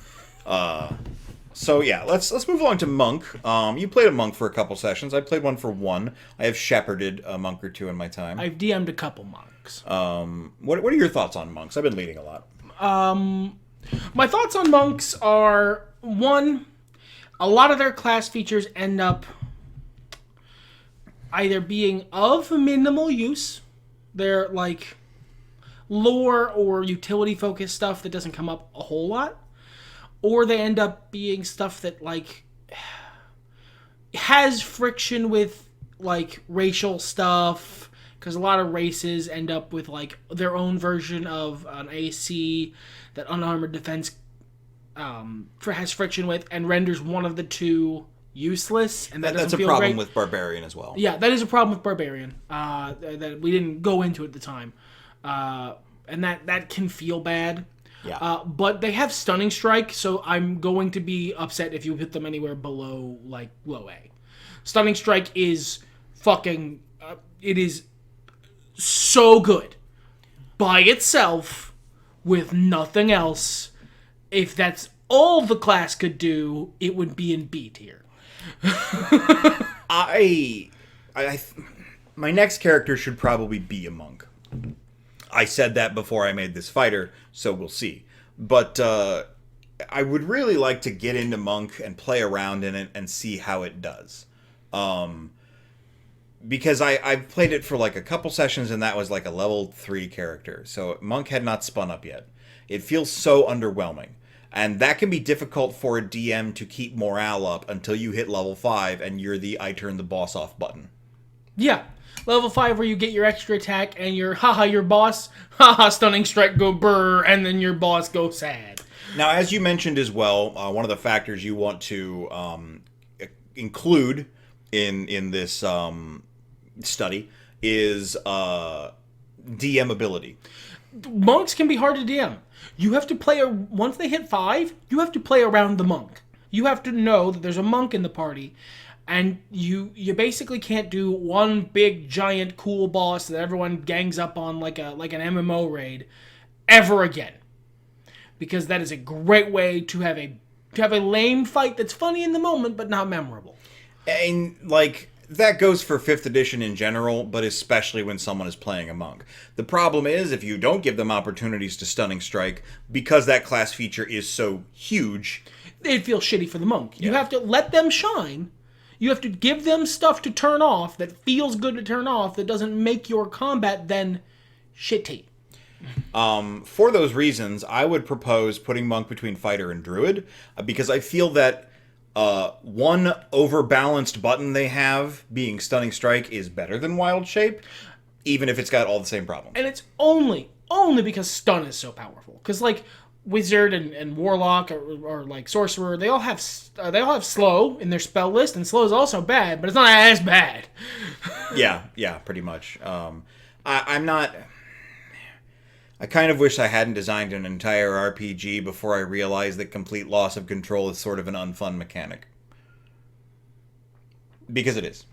Speaker 1: So yeah, let's move along to Monk. You played a Monk for a couple sessions. I played one for one. I have shepherded a Monk or two in my time.
Speaker 2: I've DM'd a couple Monks.
Speaker 1: What are your thoughts on Monks? I've been leading a lot.
Speaker 2: My thoughts on Monks are, one, a lot of their class features end up either being of minimal use. They're like lore or utility focused stuff that doesn't come up a whole lot. Or they end up being stuff that, like, has friction with, like, racial stuff. Because a lot of races end up with, like, their own version of an AC that unarmored defense has friction with and renders one of the two useless. And
Speaker 1: that's a problem with Barbarian as well.
Speaker 2: Yeah, that is a problem with Barbarian. That we didn't go into at the time. And that can feel bad.
Speaker 1: Yeah.
Speaker 2: But they have Stunning Strike, so I'm going to be upset if you hit them anywhere below, like, low A. Stunning Strike is fucking... it is so good. By itself, with nothing else. If that's all the class could do, it would be in B tier.
Speaker 1: My next character should probably be a Monk. I said that before I made this fighter, so we'll see. But I would really like to get into Monk and play around in it and see how it does. Because I've played it for like a couple sessions and that was like a level 3 character. So Monk had not spun up yet. It feels so underwhelming. And that can be difficult for a DM to keep morale up until you hit level 5 and you're the I turn the boss off button.
Speaker 2: Yeah. Level 5 where you get your extra attack and your boss, Stunning Strike go brr, and then your boss go sad.
Speaker 1: Now, as you mentioned as well, one of the factors you want to include in this study is DM ability.
Speaker 2: Monks can be hard to DM. You have to play, once they hit 5, you have to play around the monk. You have to know that there's a monk in the party. And you basically can't do one big, giant, cool boss that everyone gangs up on like an MMO raid ever again. Because that is a great way to have a lame fight that's funny in the moment, but not memorable.
Speaker 1: And, like, that goes for 5th edition in general, but especially when someone is playing a monk. The problem is, if you don't give them opportunities to Stunning Strike, because that class feature is so huge...
Speaker 2: It feels shitty for the monk. Yeah. You have to let them shine... You have to give them stuff to turn off that feels good to turn off that doesn't make your combat then shitty.
Speaker 1: For those reasons, I would propose putting Monk between Fighter and Druid, because I feel that One overbalanced button they have, being Stunning Strike, is better than Wild Shape, even if it's got all the same problems.
Speaker 2: And it's only because stun is so powerful. Because like Wizard and Warlock or like Sorcerer, they all have slow in their spell list, and slow is also bad, but it's not as bad.
Speaker 1: yeah, pretty much. I'm not. I kind of wish I hadn't designed an entire RPG before I realized that complete loss of control is sort of an unfun mechanic. Because it is.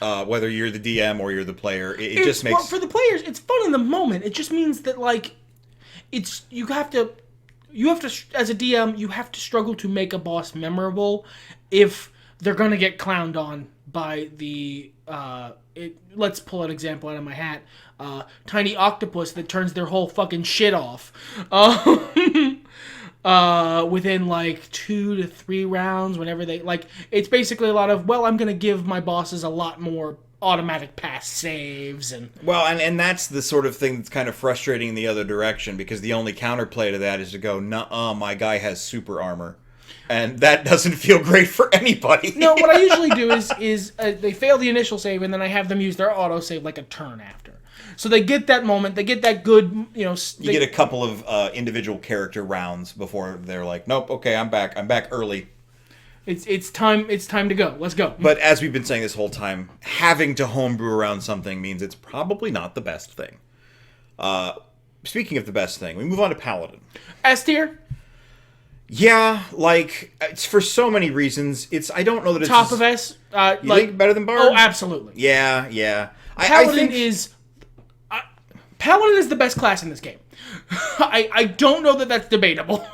Speaker 1: Whether you're the DM or you're the player, it just makes...
Speaker 2: Well, for the players, it's fun in the moment. It just means that, like, you have to, as a DM, you have to struggle to make a boss memorable if they're going to get clowned on by the... let's pull an example out of my hat. Tiny octopus that turns their whole fucking shit off. Within like 2 to 3 rounds, whenever they like, it's basically a lot of, well, I'm gonna give my bosses a lot more automatic pass saves and
Speaker 1: and that's the sort of thing that's kind of frustrating in the other direction, because the only counterplay to that is to go, nuh-uh, my guy has super armor. And that doesn't feel great for anybody.
Speaker 2: No, what I usually do is they fail the initial save, and then I have them use their auto save like a turn after. So they get that moment, they get that good, you get
Speaker 1: a couple of individual character rounds before they're like, nope, okay, I'm back early.
Speaker 2: It's time to go. Let's go.
Speaker 1: But as we've been saying this whole time, having to homebrew around something means it's probably not the best thing. Speaking of the best thing, we move on to Paladin.
Speaker 2: S tier.
Speaker 1: Yeah, like, it's for so many reasons. I don't know that it's...
Speaker 2: Top of S?
Speaker 1: You think better than Bard?
Speaker 2: Oh, absolutely.
Speaker 1: Yeah.
Speaker 2: Paladin is the best class in this game. I don't know that that's debatable.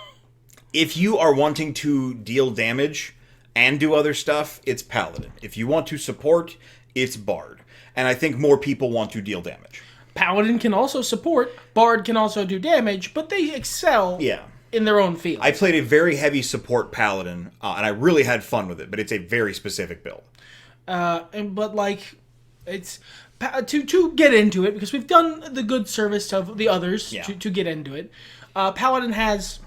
Speaker 1: If you are wanting to deal damage and do other stuff, it's Paladin. If you want to support, it's Bard. And I think more people want to deal damage.
Speaker 2: Paladin can also support, Bard can also do damage, but they excel...
Speaker 1: Yeah.
Speaker 2: In their own field.
Speaker 1: I played a very heavy support Paladin, and I really had fun with it, but it's a very specific build.
Speaker 2: But like, it's to get into it, because we've done the good service of the others to get into it. Paladin has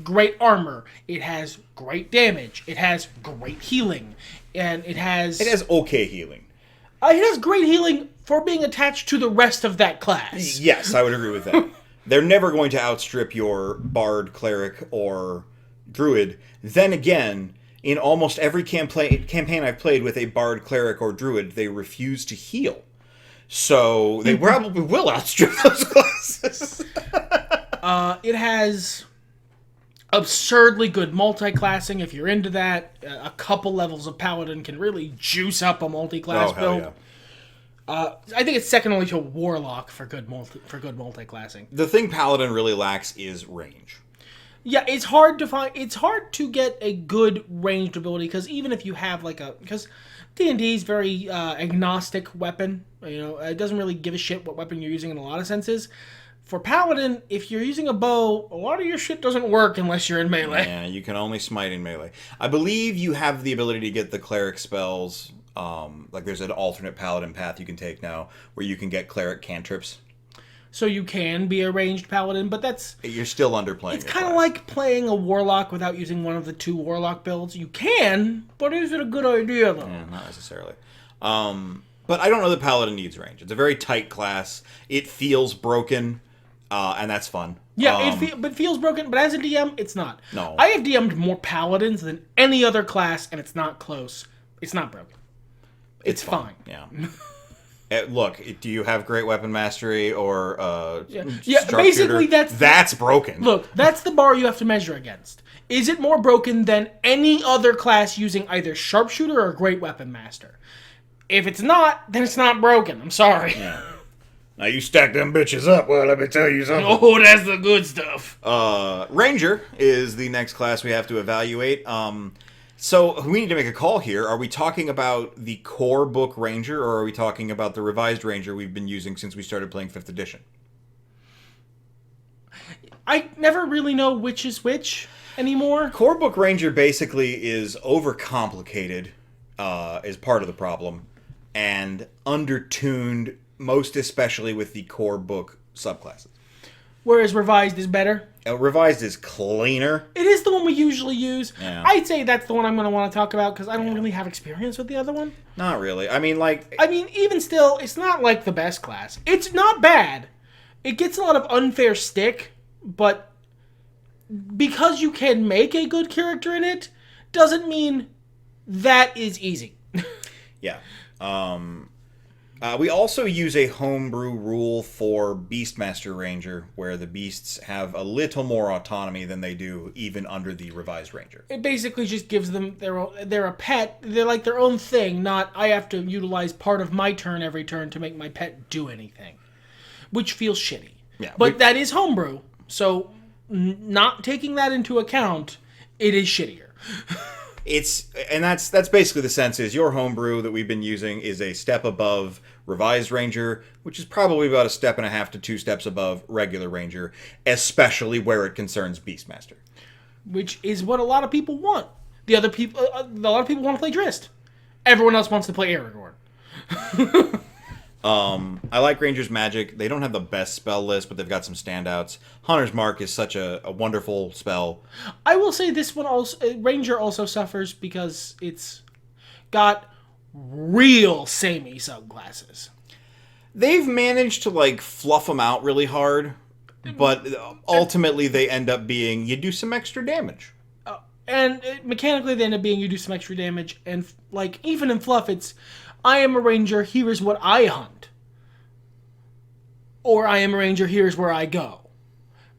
Speaker 2: great armor. It has great damage. It has great healing, and it has
Speaker 1: okay healing.
Speaker 2: It has great healing for being attached to the rest of that class.
Speaker 1: Yes, I would agree with that. They're never going to outstrip your Bard, Cleric, or Druid. Then again, in almost every campaign I've played with a Bard, Cleric, or Druid, they refuse to heal. So they probably will outstrip those classes.
Speaker 2: It has absurdly good multi-classing if you're into that. A couple levels of Paladin can really juice up a multi-class build.
Speaker 1: Yeah.
Speaker 2: I think it's second only to Warlock for good multi-classing.
Speaker 1: The thing Paladin really lacks is range.
Speaker 2: Yeah, it's hard to find. It's hard to get a good ranged ability, because even if you have because D&D is very agnostic weapon. It doesn't really give a shit what weapon you're using in a lot of senses. For Paladin, if you're using a bow, a lot of your shit doesn't work unless you're in melee.
Speaker 1: Yeah, you can only smite in melee. I believe you have the ability to get the cleric spells. Like there's an alternate Paladin path you can take now where you can get cleric cantrips.
Speaker 2: So you can be a ranged Paladin, but
Speaker 1: you're still underplaying.
Speaker 2: It's kind of like playing a Warlock without using one of the 2 Warlock builds. You can, but is it a good idea though?
Speaker 1: Yeah, not necessarily. But I don't know that Paladin needs range. It's a very tight class. It feels broken, and that's fun.
Speaker 2: Yeah, it feels broken, but as a DM, it's not.
Speaker 1: No.
Speaker 2: I have DM'd more Paladins than any other class, and it's not close. It's not broken. It's fine.
Speaker 1: Yeah. Look, do you have great weapon mastery or
Speaker 2: basically
Speaker 1: that's broken.
Speaker 2: Look, that's the bar you have to measure against. Is it more broken than any other class using either sharpshooter or great weapon master? If it's not, then it's not broken. I'm sorry.
Speaker 1: Yeah. Now you stack them bitches up. Well, let me tell you something.
Speaker 2: Oh, that's the good stuff.
Speaker 1: Ranger is the next class we have to evaluate. So we need to make a call here. Are we talking about the core book Ranger, or are we talking about the revised Ranger we've been using since we started playing 5th edition?
Speaker 2: I never really know which is which anymore.
Speaker 1: Core book Ranger basically is overcomplicated, is part of the problem, and undertuned, most especially with the core book subclasses.
Speaker 2: whereas Revised is better.
Speaker 1: Revised is cleaner.
Speaker 2: It is the one we usually use.
Speaker 1: Yeah.
Speaker 2: I'd say that's the one I'm going to want to talk about because I don't really have experience with the other one.
Speaker 1: Not really. I mean,
Speaker 2: even still, it's not like the best class. It's not bad. It gets a lot of unfair stick, but because you can make a good character in it, doesn't mean that is easy.
Speaker 1: Yeah. We also use a homebrew rule for Beastmaster Ranger, where the beasts have a little more autonomy than they do even under the Revised Ranger.
Speaker 2: It basically just gives them they're a pet. They're like their own thing, not I have to utilize part of my turn every turn to make my pet do anything, which feels shitty.
Speaker 1: Yeah,
Speaker 2: but that is homebrew, so not taking that into account, it is shittier.
Speaker 1: That's basically the sense is your homebrew that we've been using is a step above Revised Ranger, which is probably about a step and a half to 2 steps above regular Ranger, especially where it concerns Beastmaster.
Speaker 2: Which is what a lot of people want. A lot of people want to play Drist. Everyone else wants to play Aragorn.
Speaker 1: I like Ranger's Magic. They don't have the best spell list, but they've got some standouts. Hunter's Mark is such a wonderful spell.
Speaker 2: I will say this one also, Ranger also suffers because it's got real samey subclasses.
Speaker 1: They've managed to fluff them out really hard, but ultimately they end up being you do some extra damage.
Speaker 2: And mechanically they end up being you do some extra damage, and even in fluff it's I am a ranger, here is what I hunt. Or I am a ranger, here's where I go.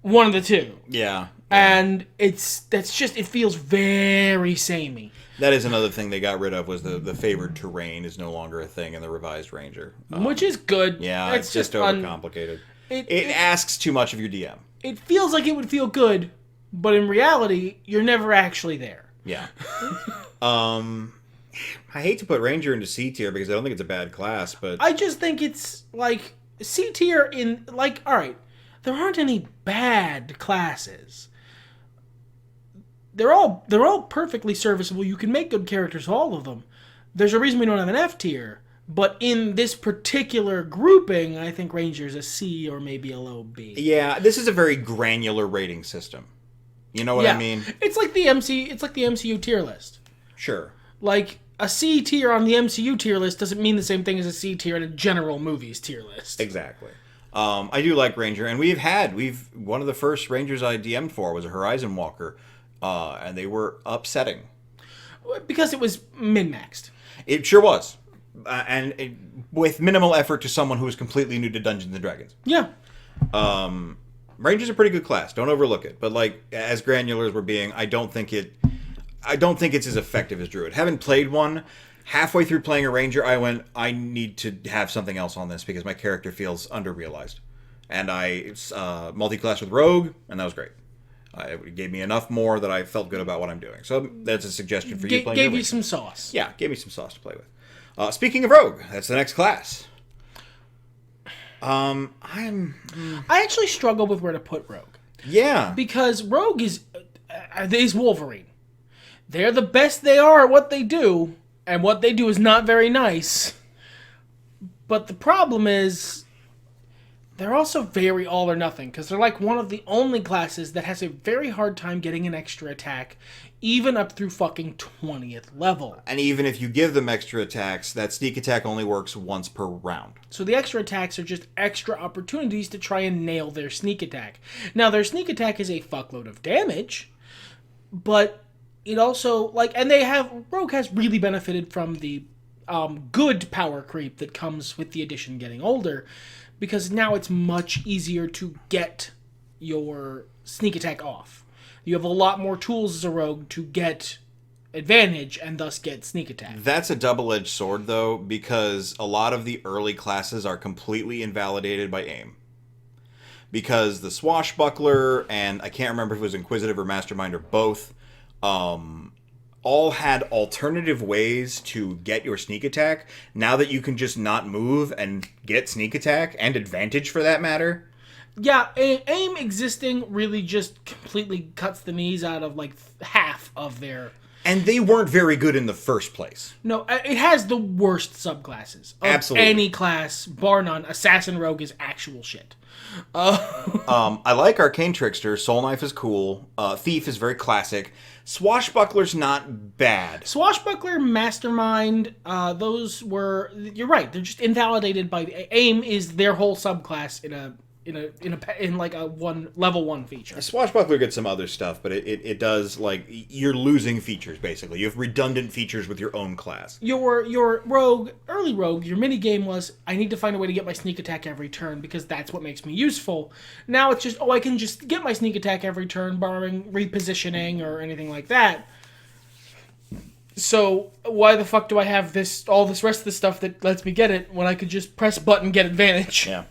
Speaker 2: One of the two.
Speaker 1: Yeah.
Speaker 2: And it feels very samey.
Speaker 1: That is another thing they got rid of was the favored terrain is no longer a thing in the Revised Ranger.
Speaker 2: Which is good.
Speaker 1: Yeah, it's just overcomplicated. It asks too much of your DM.
Speaker 2: It feels like it would feel good, but in reality, you're never actually there.
Speaker 1: Yeah. I hate to put Ranger into C tier because I don't think it's a bad class, but
Speaker 2: I just think it's C tier in alright, there aren't any bad classes. They're all perfectly serviceable. You can make good characters with all of them. There's a reason we don't have an F tier, but in this particular grouping, I think Ranger's a C or maybe a low B.
Speaker 1: Yeah, this is a very granular rating system. You know what I mean?
Speaker 2: It's like the MCU tier list.
Speaker 1: Sure.
Speaker 2: A C tier on the MCU tier list doesn't mean the same thing as a C tier in a general movies tier list.
Speaker 1: Exactly. I do like Ranger, and one of the first Rangers I DM'd for was a Horizon Walker, and they were upsetting.
Speaker 2: Because it was min-maxed.
Speaker 1: It sure was. With minimal effort to someone who is completely new to Dungeons & Dragons.
Speaker 2: Yeah.
Speaker 1: Ranger's a pretty good class. Don't overlook it. But as granular as we're being, I don't think it's as effective as Druid. Having played one, halfway through playing a Ranger, I went, I need to have something else on this because my character feels under-realized. And I multi-class with Rogue, and that was great. It gave me enough more that I felt good about what I'm doing. So that's a suggestion for you playing.
Speaker 2: Gave you some sauce.
Speaker 1: Yeah, gave me some sauce to play with. Speaking of Rogue, that's the next class. I
Speaker 2: actually struggle with where to put Rogue.
Speaker 1: Yeah.
Speaker 2: Because Rogue is Wolverine. They're the best they are at what they do, and what they do is not very nice. But the problem is, they're also very all or nothing, because they're one of the only classes that has a very hard time getting an extra attack, even up through fucking 20th level.
Speaker 1: And even if you give them extra attacks, that sneak attack only works once per round.
Speaker 2: So the extra attacks are just extra opportunities to try and nail their sneak attack. Now, their sneak attack is a fuckload of damage, but it also, and Rogue has really benefited from the good power creep that comes with the edition getting older, because now it's much easier to get your sneak attack off. You have a lot more tools as a rogue to get advantage and thus get sneak attack.
Speaker 1: That's a double-edged sword, though, because a lot of the early classes are completely invalidated by aim. Because the Swashbuckler, and I can't remember if it was Inquisitive or Mastermind or both, all had alternative ways to get your sneak attack. Now that you can just not move and get sneak attack, and advantage for that matter.
Speaker 2: Yeah, aim existing really just completely cuts the knees out of half of their
Speaker 1: And they weren't very good in the first place.
Speaker 2: No, it has the worst subclasses of
Speaker 1: Absolutely.
Speaker 2: any class, bar none. Assassin Rogue is actual shit.
Speaker 1: I like Arcane Trickster. Soul Knife is cool. Thief is very classic. Swashbuckler's not bad.
Speaker 2: Swashbuckler, Mastermind, those were, you're right, they're just invalidated by AIM is their whole subclass in like a level 1 feature.
Speaker 1: Swashbuckler gets some other stuff, but it does, like, you're losing features, basically. You have redundant features with your own class.
Speaker 2: Your rogue, early rogue, your mini game was, I need to find a way to get my sneak attack every turn because that's what makes me useful. Now it's just, I can just get my sneak attack every turn, barring repositioning or anything like that. So why the fuck do I have all this rest of the stuff that lets me get it when I could just press button, get advantage?
Speaker 1: Yeah.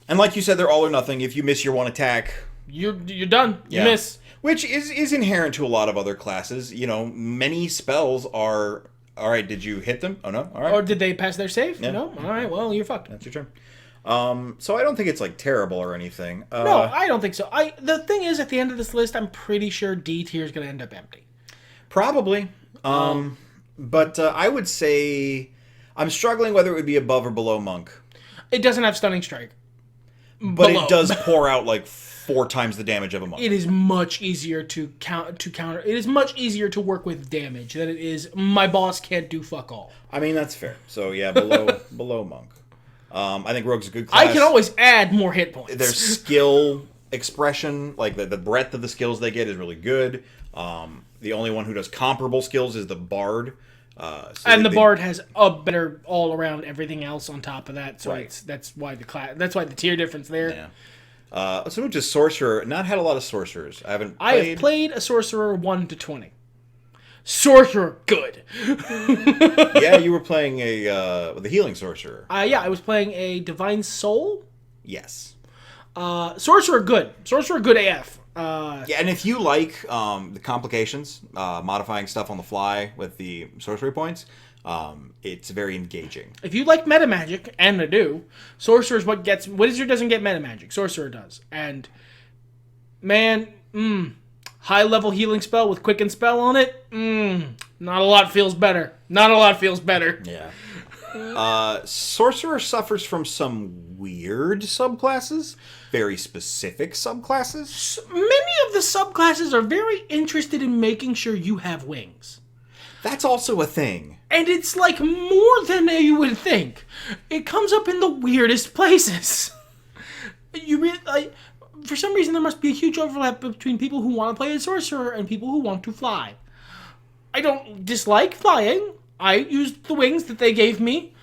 Speaker 1: And like you said, they're all or nothing. If you miss your one attack,
Speaker 2: you're done. You miss.
Speaker 1: Which is inherent to a lot of other classes. You know, many spells are, all right, did you hit them? Oh, no? All right.
Speaker 2: Or did they pass their save?
Speaker 1: Yeah.
Speaker 2: No? All right, well, you're fucked.
Speaker 1: That's your turn. So I don't think it's, like, terrible or anything.
Speaker 2: No, I don't think so. The thing is, at the end of this list, I'm pretty sure D tier is going to end up empty.
Speaker 1: Probably. But I would say I'm struggling whether it would be above or below Monk.
Speaker 2: It doesn't have Stunning Strike.
Speaker 1: But it does pour out like 4 times the damage of a Monk.
Speaker 2: It is much easier to counter. It is much easier to work with damage than it is my boss can't do fuck all.
Speaker 1: I mean, that's fair. So yeah, below Monk. I think Rogue's a good class.
Speaker 2: I can always add more hit points.
Speaker 1: Their skill expression, like the breadth of the skills they get is really good. The only one who does comparable skills is the Bard.
Speaker 2: And the Bard has a better all around everything else on top of that, so
Speaker 1: right.
Speaker 2: that's why the tier difference there.
Speaker 1: Yeah. Let's move to Sorcerer. Not had a lot of Sorcerers. I have
Speaker 2: played a Sorcerer 1 to 20. Sorcerer, good.
Speaker 1: Yeah, you were playing the Healing Sorcerer.
Speaker 2: Yeah, I was playing a Divine Soul.
Speaker 1: Yes.
Speaker 2: Sorcerer, good. Sorcerer, good AF.
Speaker 1: Yeah, and if you like the complications, modifying stuff on the fly with the sorcery points, it's very engaging.
Speaker 2: If you like meta magic, and I do, Sorcerer is what gets... Wizard doesn't get meta magic. Sorcerer does. And, man, high-level healing spell with Quicken Spell on it, not a lot feels better. Not a lot feels better.
Speaker 1: Yeah. Sorcerer suffers from some weird subclasses, very specific subclasses.
Speaker 2: Many of the subclasses are very interested in making sure you have wings.
Speaker 1: That's also a thing.
Speaker 2: And it's like more than you would think. It comes up in the weirdest places. For some reason, there must be a huge overlap between people who want to play a sorcerer and people who want to fly. I don't dislike flying. I used the wings that they gave me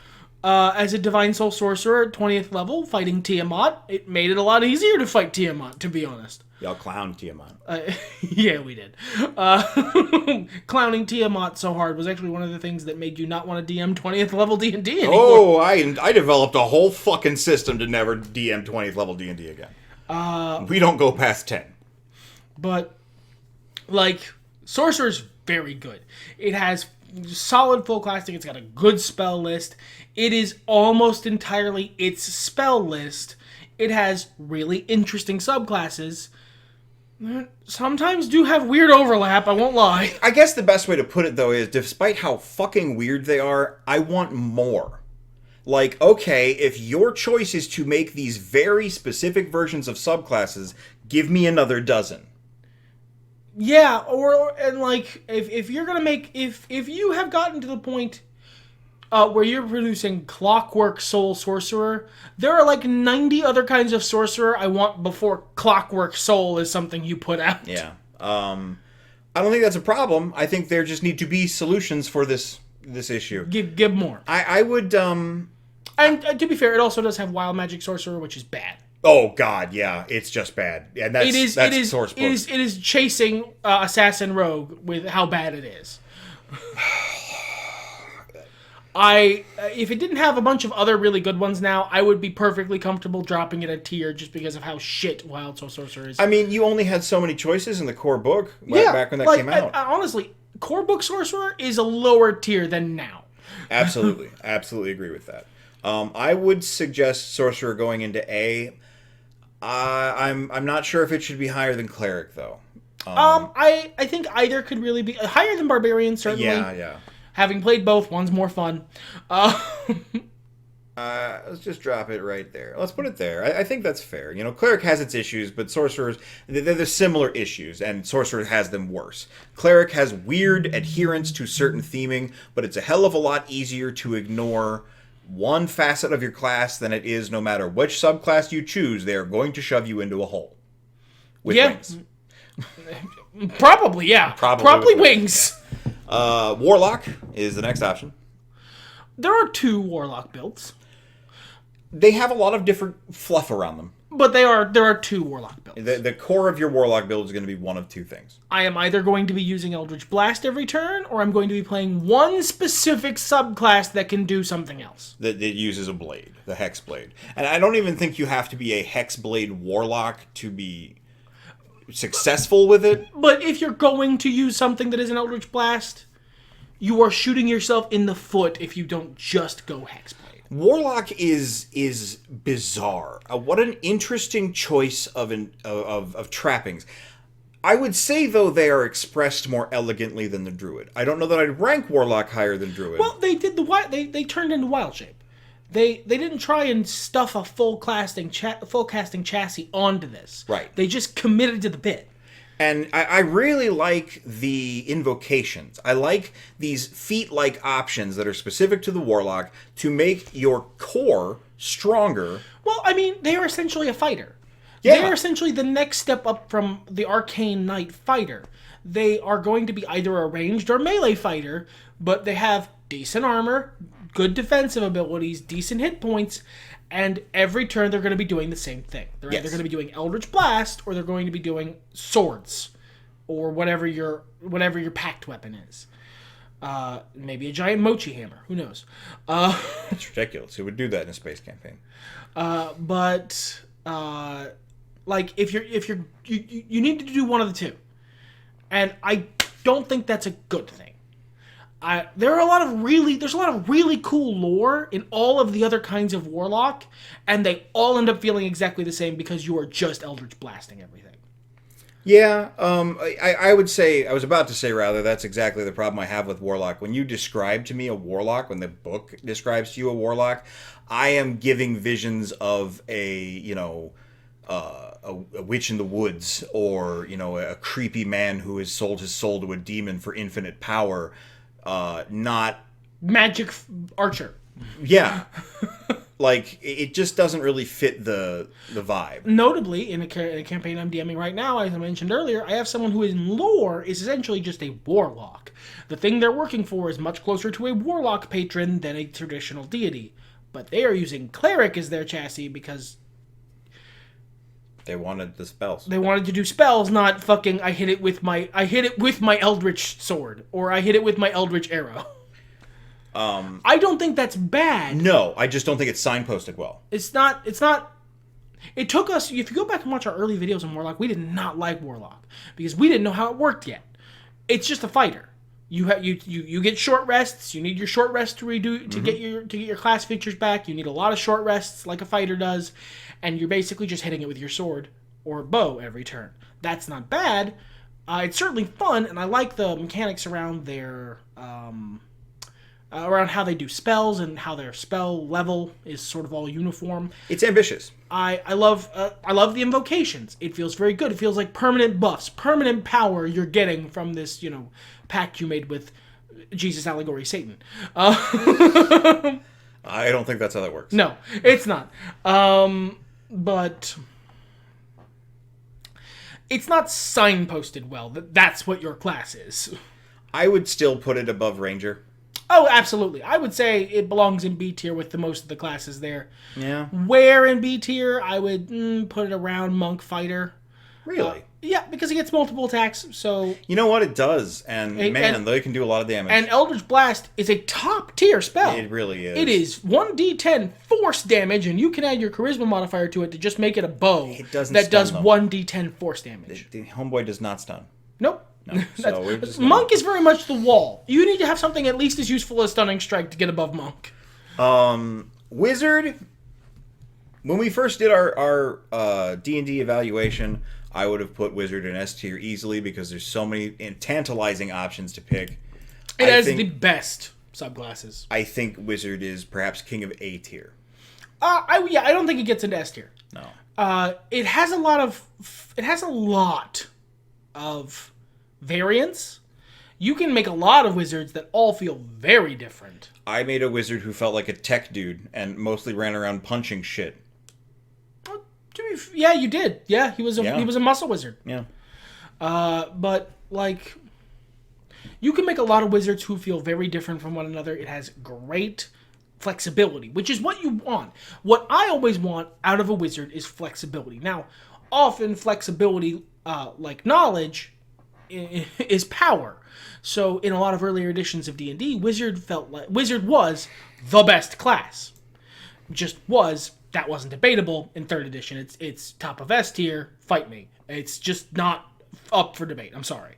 Speaker 2: as a Divine Soul Sorcerer at 20th level, fighting Tiamat. It made it a lot easier to fight Tiamat, to be honest.
Speaker 1: Y'all clowned Tiamat.
Speaker 2: Yeah, we did. Clowning Tiamat so hard was actually one of the things that made you not want to DM 20th level D&D anymore.
Speaker 1: Oh, I developed a whole fucking system to never DM 20th level D&D again. We don't go past 10.
Speaker 2: But, like, Sorcerer's very good. It has solid full casting. It's got a good spell list. It is almost entirely its spell list. It has really interesting subclasses. Sometimes do have weird overlap, I won't lie.
Speaker 1: I guess the best way to put it, though, is despite how fucking weird they are, I want more. Like, okay, if your choice is to make these very specific versions of subclasses, give me another dozen.
Speaker 2: Yeah, and like, if you're gonna make, if you have gotten to the point where you're producing Clockwork Soul Sorcerer, there are like 90 other kinds of Sorcerer I want before Clockwork Soul is something you put out.
Speaker 1: Yeah. I don't think that's a problem. I think there just need to be solutions for this issue.
Speaker 2: Give more.
Speaker 1: I would,
Speaker 2: And to be fair, it also does have Wild Magic Sorcerer, which is bad.
Speaker 1: Oh God, yeah, it's just bad. And that's source book.
Speaker 2: It is chasing Assassin Rogue with how bad it is. If it didn't have a bunch of other really good ones now, I would be perfectly comfortable dropping it a tier just because of how shit Wild Soul Sorcerer is.
Speaker 1: I mean, you only had so many choices in the core book back when that came out.
Speaker 2: Honestly, core book Sorcerer is a lower tier than now.
Speaker 1: Absolutely. Absolutely agree with that. I would suggest Sorcerer going into A. I'm not sure if it should be higher than Cleric, though.
Speaker 2: I think either could really be higher than Barbarian, certainly.
Speaker 1: Yeah.
Speaker 2: Having played both, one's more fun.
Speaker 1: Let's just drop it right there. Let's put it there. I think that's fair. Cleric has its issues, but Sorcerers, they're similar issues, and Sorcerer has them worse. Cleric has weird adherence to certain theming, but it's a hell of a lot easier to ignore one facet of your class than it is no matter which subclass you choose. They are going to shove you into a hole. With wings.
Speaker 2: Probably, yeah. Probably wings.
Speaker 1: Warlock is the next option.
Speaker 2: There are 2 Warlock builds.
Speaker 1: They have a lot of different fluff around them.
Speaker 2: But there are 2 Warlock builds.
Speaker 1: The core of your Warlock build is going to be one of 2 things. I
Speaker 2: am either going to be using Eldritch Blast every turn, or I'm going to be playing one specific subclass that can do something else.
Speaker 1: That uses a blade, the Hex Blade. And I don't even think you have to be a Hex Blade Warlock to be successful with it.
Speaker 2: But if you're going to use something that is an Eldritch Blast, you are shooting yourself in the foot if you don't just go Hexblade.
Speaker 1: Warlock is bizarre. What an interesting choice of trappings. I would say, though, they are expressed more elegantly than the Druid. I don't know that I'd rank Warlock higher than Druid.
Speaker 2: Well, they did they turned into Wild Shape. They didn't try and stuff a full casting chassis onto this.
Speaker 1: Right.
Speaker 2: They just committed to the bit.
Speaker 1: And I really like the invocations. I like these feat-like options that are specific to the Warlock to make your core stronger.
Speaker 2: Well, I mean, they are essentially a fighter.
Speaker 1: Yeah.
Speaker 2: They are essentially the next step up from the Arcane Knight fighter. They are going to be either a ranged or melee fighter, but they have decent armor, good defensive abilities, decent hit points, and every turn they're going to be doing the same thing. They're either going to be doing Eldritch Blast, or they're going to be doing swords, or whatever your pact weapon is. Maybe a giant mochi hammer. Who knows?
Speaker 1: It's ridiculous. Who would do that in a space campaign?
Speaker 2: Like if you need to do one of the 2, and I don't think that's a good thing. There's a lot of really cool lore in all of the other kinds of Warlock, and they all end up feeling exactly the same because you are just Eldritch Blasting everything.
Speaker 1: Yeah, I would say, I was about to say rather, that's exactly the problem I have with Warlock. When you describe to me a Warlock, when the book describes to you a Warlock, I am giving visions of a witch in the woods, or, a creepy man who has sold his soul to a demon for infinite power. Not
Speaker 2: magic archer.
Speaker 1: Yeah. Like, it just doesn't really fit the vibe.
Speaker 2: Notably, in a campaign I'm DMing right now, as I mentioned earlier, I have someone who in lore is essentially just a warlock. The thing they're working for is much closer to a warlock patron than a traditional deity. But they are using cleric as their chassis because
Speaker 1: they wanted the spells.
Speaker 2: They wanted to do spells, not fucking I hit it with my eldritch sword, or I hit it with my eldritch arrow. I don't think that's bad.
Speaker 1: No, I just don't think it's signposted well.
Speaker 2: It's not. It took us. If you go back and watch our early videos on Warlock, we did not like Warlock because we didn't know how it worked yet. It's just a fighter. You get short rests. You need your short rest to get your class features back. You need a lot of short rests like a fighter does, and you're basically just hitting it with your sword or bow every turn. That's not bad. It's certainly fun, and I like the mechanics around their around how they do spells and how their spell level is sort of all uniform.
Speaker 1: It's ambitious.
Speaker 2: I love the invocations. It feels very good. It feels like permanent buffs, permanent power you're getting from this, pact you made with Jesus allegory Satan.
Speaker 1: I don't think that's how that works.
Speaker 2: No, it's not. But it's not signposted well that that's what your class is.
Speaker 1: I would still put it above Ranger.
Speaker 2: Oh, absolutely. I would say it belongs in B tier with the most of the classes there.
Speaker 1: Yeah.
Speaker 2: Where in B tier, I would put it around Monk Fighter.
Speaker 1: Really?
Speaker 2: Yeah, because it gets multiple attacks, so...
Speaker 1: You know what? It does. And they can do a lot of damage.
Speaker 2: And Eldritch Blast is a top-tier spell.
Speaker 1: It really is.
Speaker 2: It is 1d10 force damage, and you can add your Charisma modifier to it to just make it a bow does 1d10 force damage.
Speaker 1: The homeboy does not stun.
Speaker 2: Nope.
Speaker 1: No. So
Speaker 2: Monk is very much the wall. You need to have something at least as useful as Stunning Strike to get above Monk.
Speaker 1: Wizard... When we first did our D&D evaluation, I would have put Wizard in S tier easily because there's so many tantalizing options to pick.
Speaker 2: It has the best subclasses.
Speaker 1: I think Wizard is perhaps king of A tier.
Speaker 2: I don't think it gets into S tier.
Speaker 1: No.
Speaker 2: It has a lot of variance. You can make a lot of wizards that all feel very different.
Speaker 1: I made a wizard who felt like a tech dude and mostly ran around punching shit.
Speaker 2: Yeah, you did. Yeah, he was a muscle wizard.
Speaker 1: Yeah.
Speaker 2: But like, you can make a lot of wizards who feel very different from one another. It has great flexibility, which is what you want. What I always want out of a wizard is flexibility. Now, often flexibility, like knowledge, is power. So in a lot of earlier editions of D&D, Wizard was the best class. That wasn't debatable in 3rd edition. It's top of S tier, fight me. It's just not up for debate. I'm sorry.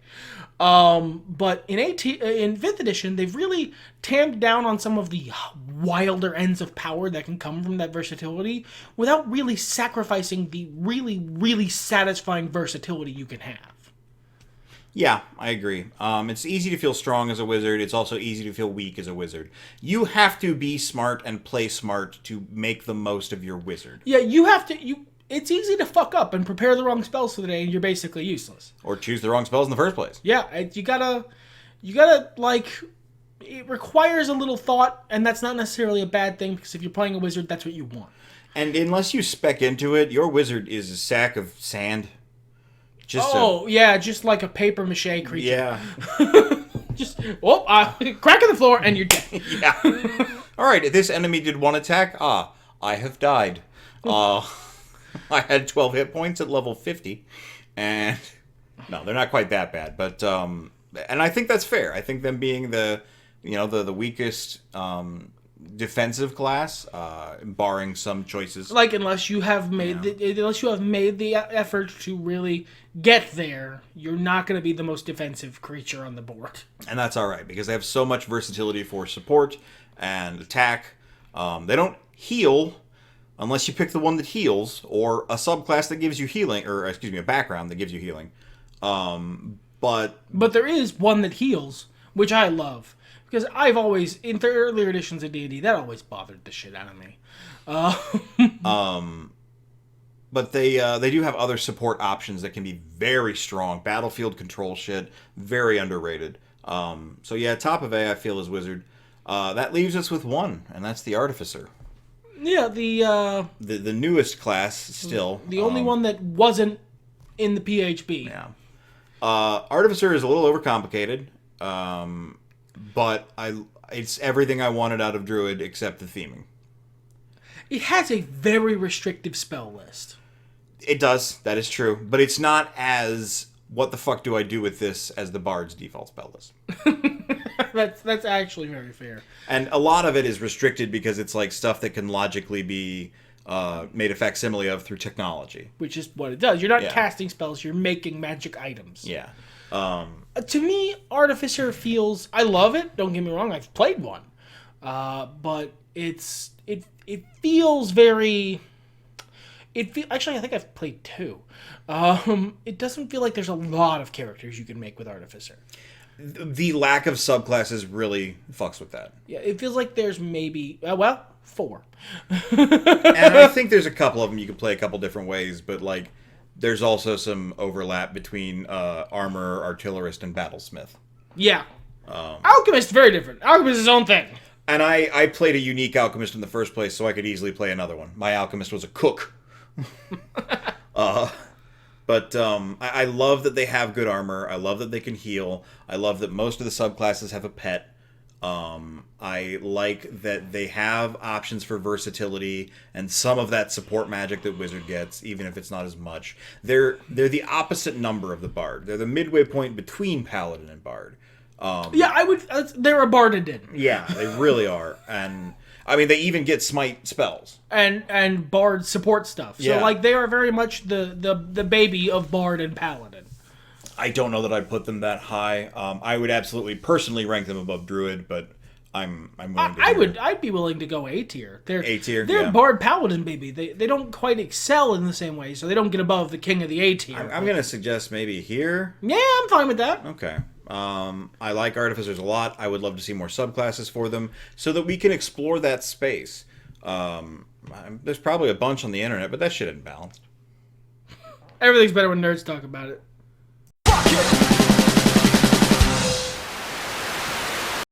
Speaker 2: But in 5th edition, they've really tamped down on some of the wilder ends of power that can come from that versatility without really sacrificing the really, really satisfying versatility you can have.
Speaker 1: Yeah, I agree. It's easy to feel strong as a wizard. It's also easy to feel weak as a wizard. You have to be smart and play smart to make the most of your wizard.
Speaker 2: Yeah, you have to... It's easy to fuck up and prepare the wrong spells for the day, and you're basically useless.
Speaker 1: Or choose the wrong spells in the first place.
Speaker 2: Yeah, you gotta, like, it requires a little thought, and that's not necessarily a bad thing, because if you're playing a wizard, that's what you want.
Speaker 1: And unless you spec into it, your wizard is a sack of sand.
Speaker 2: Just like a paper mache creature.
Speaker 1: Yeah.
Speaker 2: Crack in the floor, and you're dead.
Speaker 1: Yeah. All right, this enemy did one attack. I have died. I had 12 hit points at level 50, and no, they're not quite that bad, but and I think that's fair. I think them being the weakest defensive class, barring some choices,
Speaker 2: like unless you have made the effort to really get there, you're not going to be the most defensive creature on the board,
Speaker 1: and that's all right because they have so much versatility for support and attack. They don't heal. Unless you pick the one that heals, or a subclass that gives you healing, or excuse me, a background that gives you healing. But
Speaker 2: there is one that heals, which I love. Because I've always, in the earlier editions of D&D, that always bothered the shit out of me.
Speaker 1: But they do have other support options that can be very strong. Battlefield control shit, very underrated. So yeah, top of A, I feel, is Wizard. That leaves us with one, and that's the Artificer.
Speaker 2: Yeah, the
Speaker 1: newest class still.
Speaker 2: The only one that wasn't in the PHB.
Speaker 1: Yeah. Artificer is a little overcomplicated, but it's everything I wanted out of Druid except the theming.
Speaker 2: It has a very restrictive spell list.
Speaker 1: It does, that is true, but it's not as what the fuck do I do with this as the Bard's default spell list.
Speaker 2: That's actually very fair.
Speaker 1: And a lot of it is restricted because it's like stuff that can logically be made a facsimile of through technology.
Speaker 2: Which is what it does. You're not casting spells, you're making magic items.
Speaker 1: Yeah.
Speaker 2: To me, Artificer feels... I love it, don't get me wrong, I've played one. But it feels very... Actually, I think I've played two. It doesn't feel like there's a lot of characters you can make with Artificer.
Speaker 1: The lack of subclasses really fucks with that.
Speaker 2: Yeah, it feels like there's maybe, 4.
Speaker 1: And I think there's a couple of them you can play a couple different ways, but like there's also some overlap between armor, artillerist, and battlesmith.
Speaker 2: Yeah. Alchemist, very different. Alchemist is his own thing.
Speaker 1: And I played a unique alchemist in the first place, so I could easily play another one. My alchemist was a cook. But I love that they have good armor. I love that they can heal. I love that most of the subclasses have a pet. I like that they have options for versatility and some of that support magic that Wizard gets, even if it's not as much. They're the opposite number of the Bard. They're the midway point between Paladin and Bard.
Speaker 2: They're a Bardadin.
Speaker 1: Yeah, they really are. And I mean, they even get smite spells
Speaker 2: and Bard support stuff. So like they are very much the baby of Bard and Paladin.
Speaker 1: I don't know that I'd put them that high. I would absolutely personally rank them above Druid, but I'm willing to hear.
Speaker 2: I'd be willing to go A tier. They're
Speaker 1: A tier,
Speaker 2: They're
Speaker 1: yeah.
Speaker 2: Bard Paladin, baby. They don't quite excel in the same way, so they don't get above the king of the A tier.
Speaker 1: I'm gonna suggest maybe here.
Speaker 2: Yeah, I'm fine with that.
Speaker 1: Okay. I like artificers a lot. I would love to see more subclasses for them so that we can explore that space. There's probably a bunch on the internet, but that shit isn't balanced.
Speaker 2: Everything's better when nerds talk about it.
Speaker 3: Fuck it.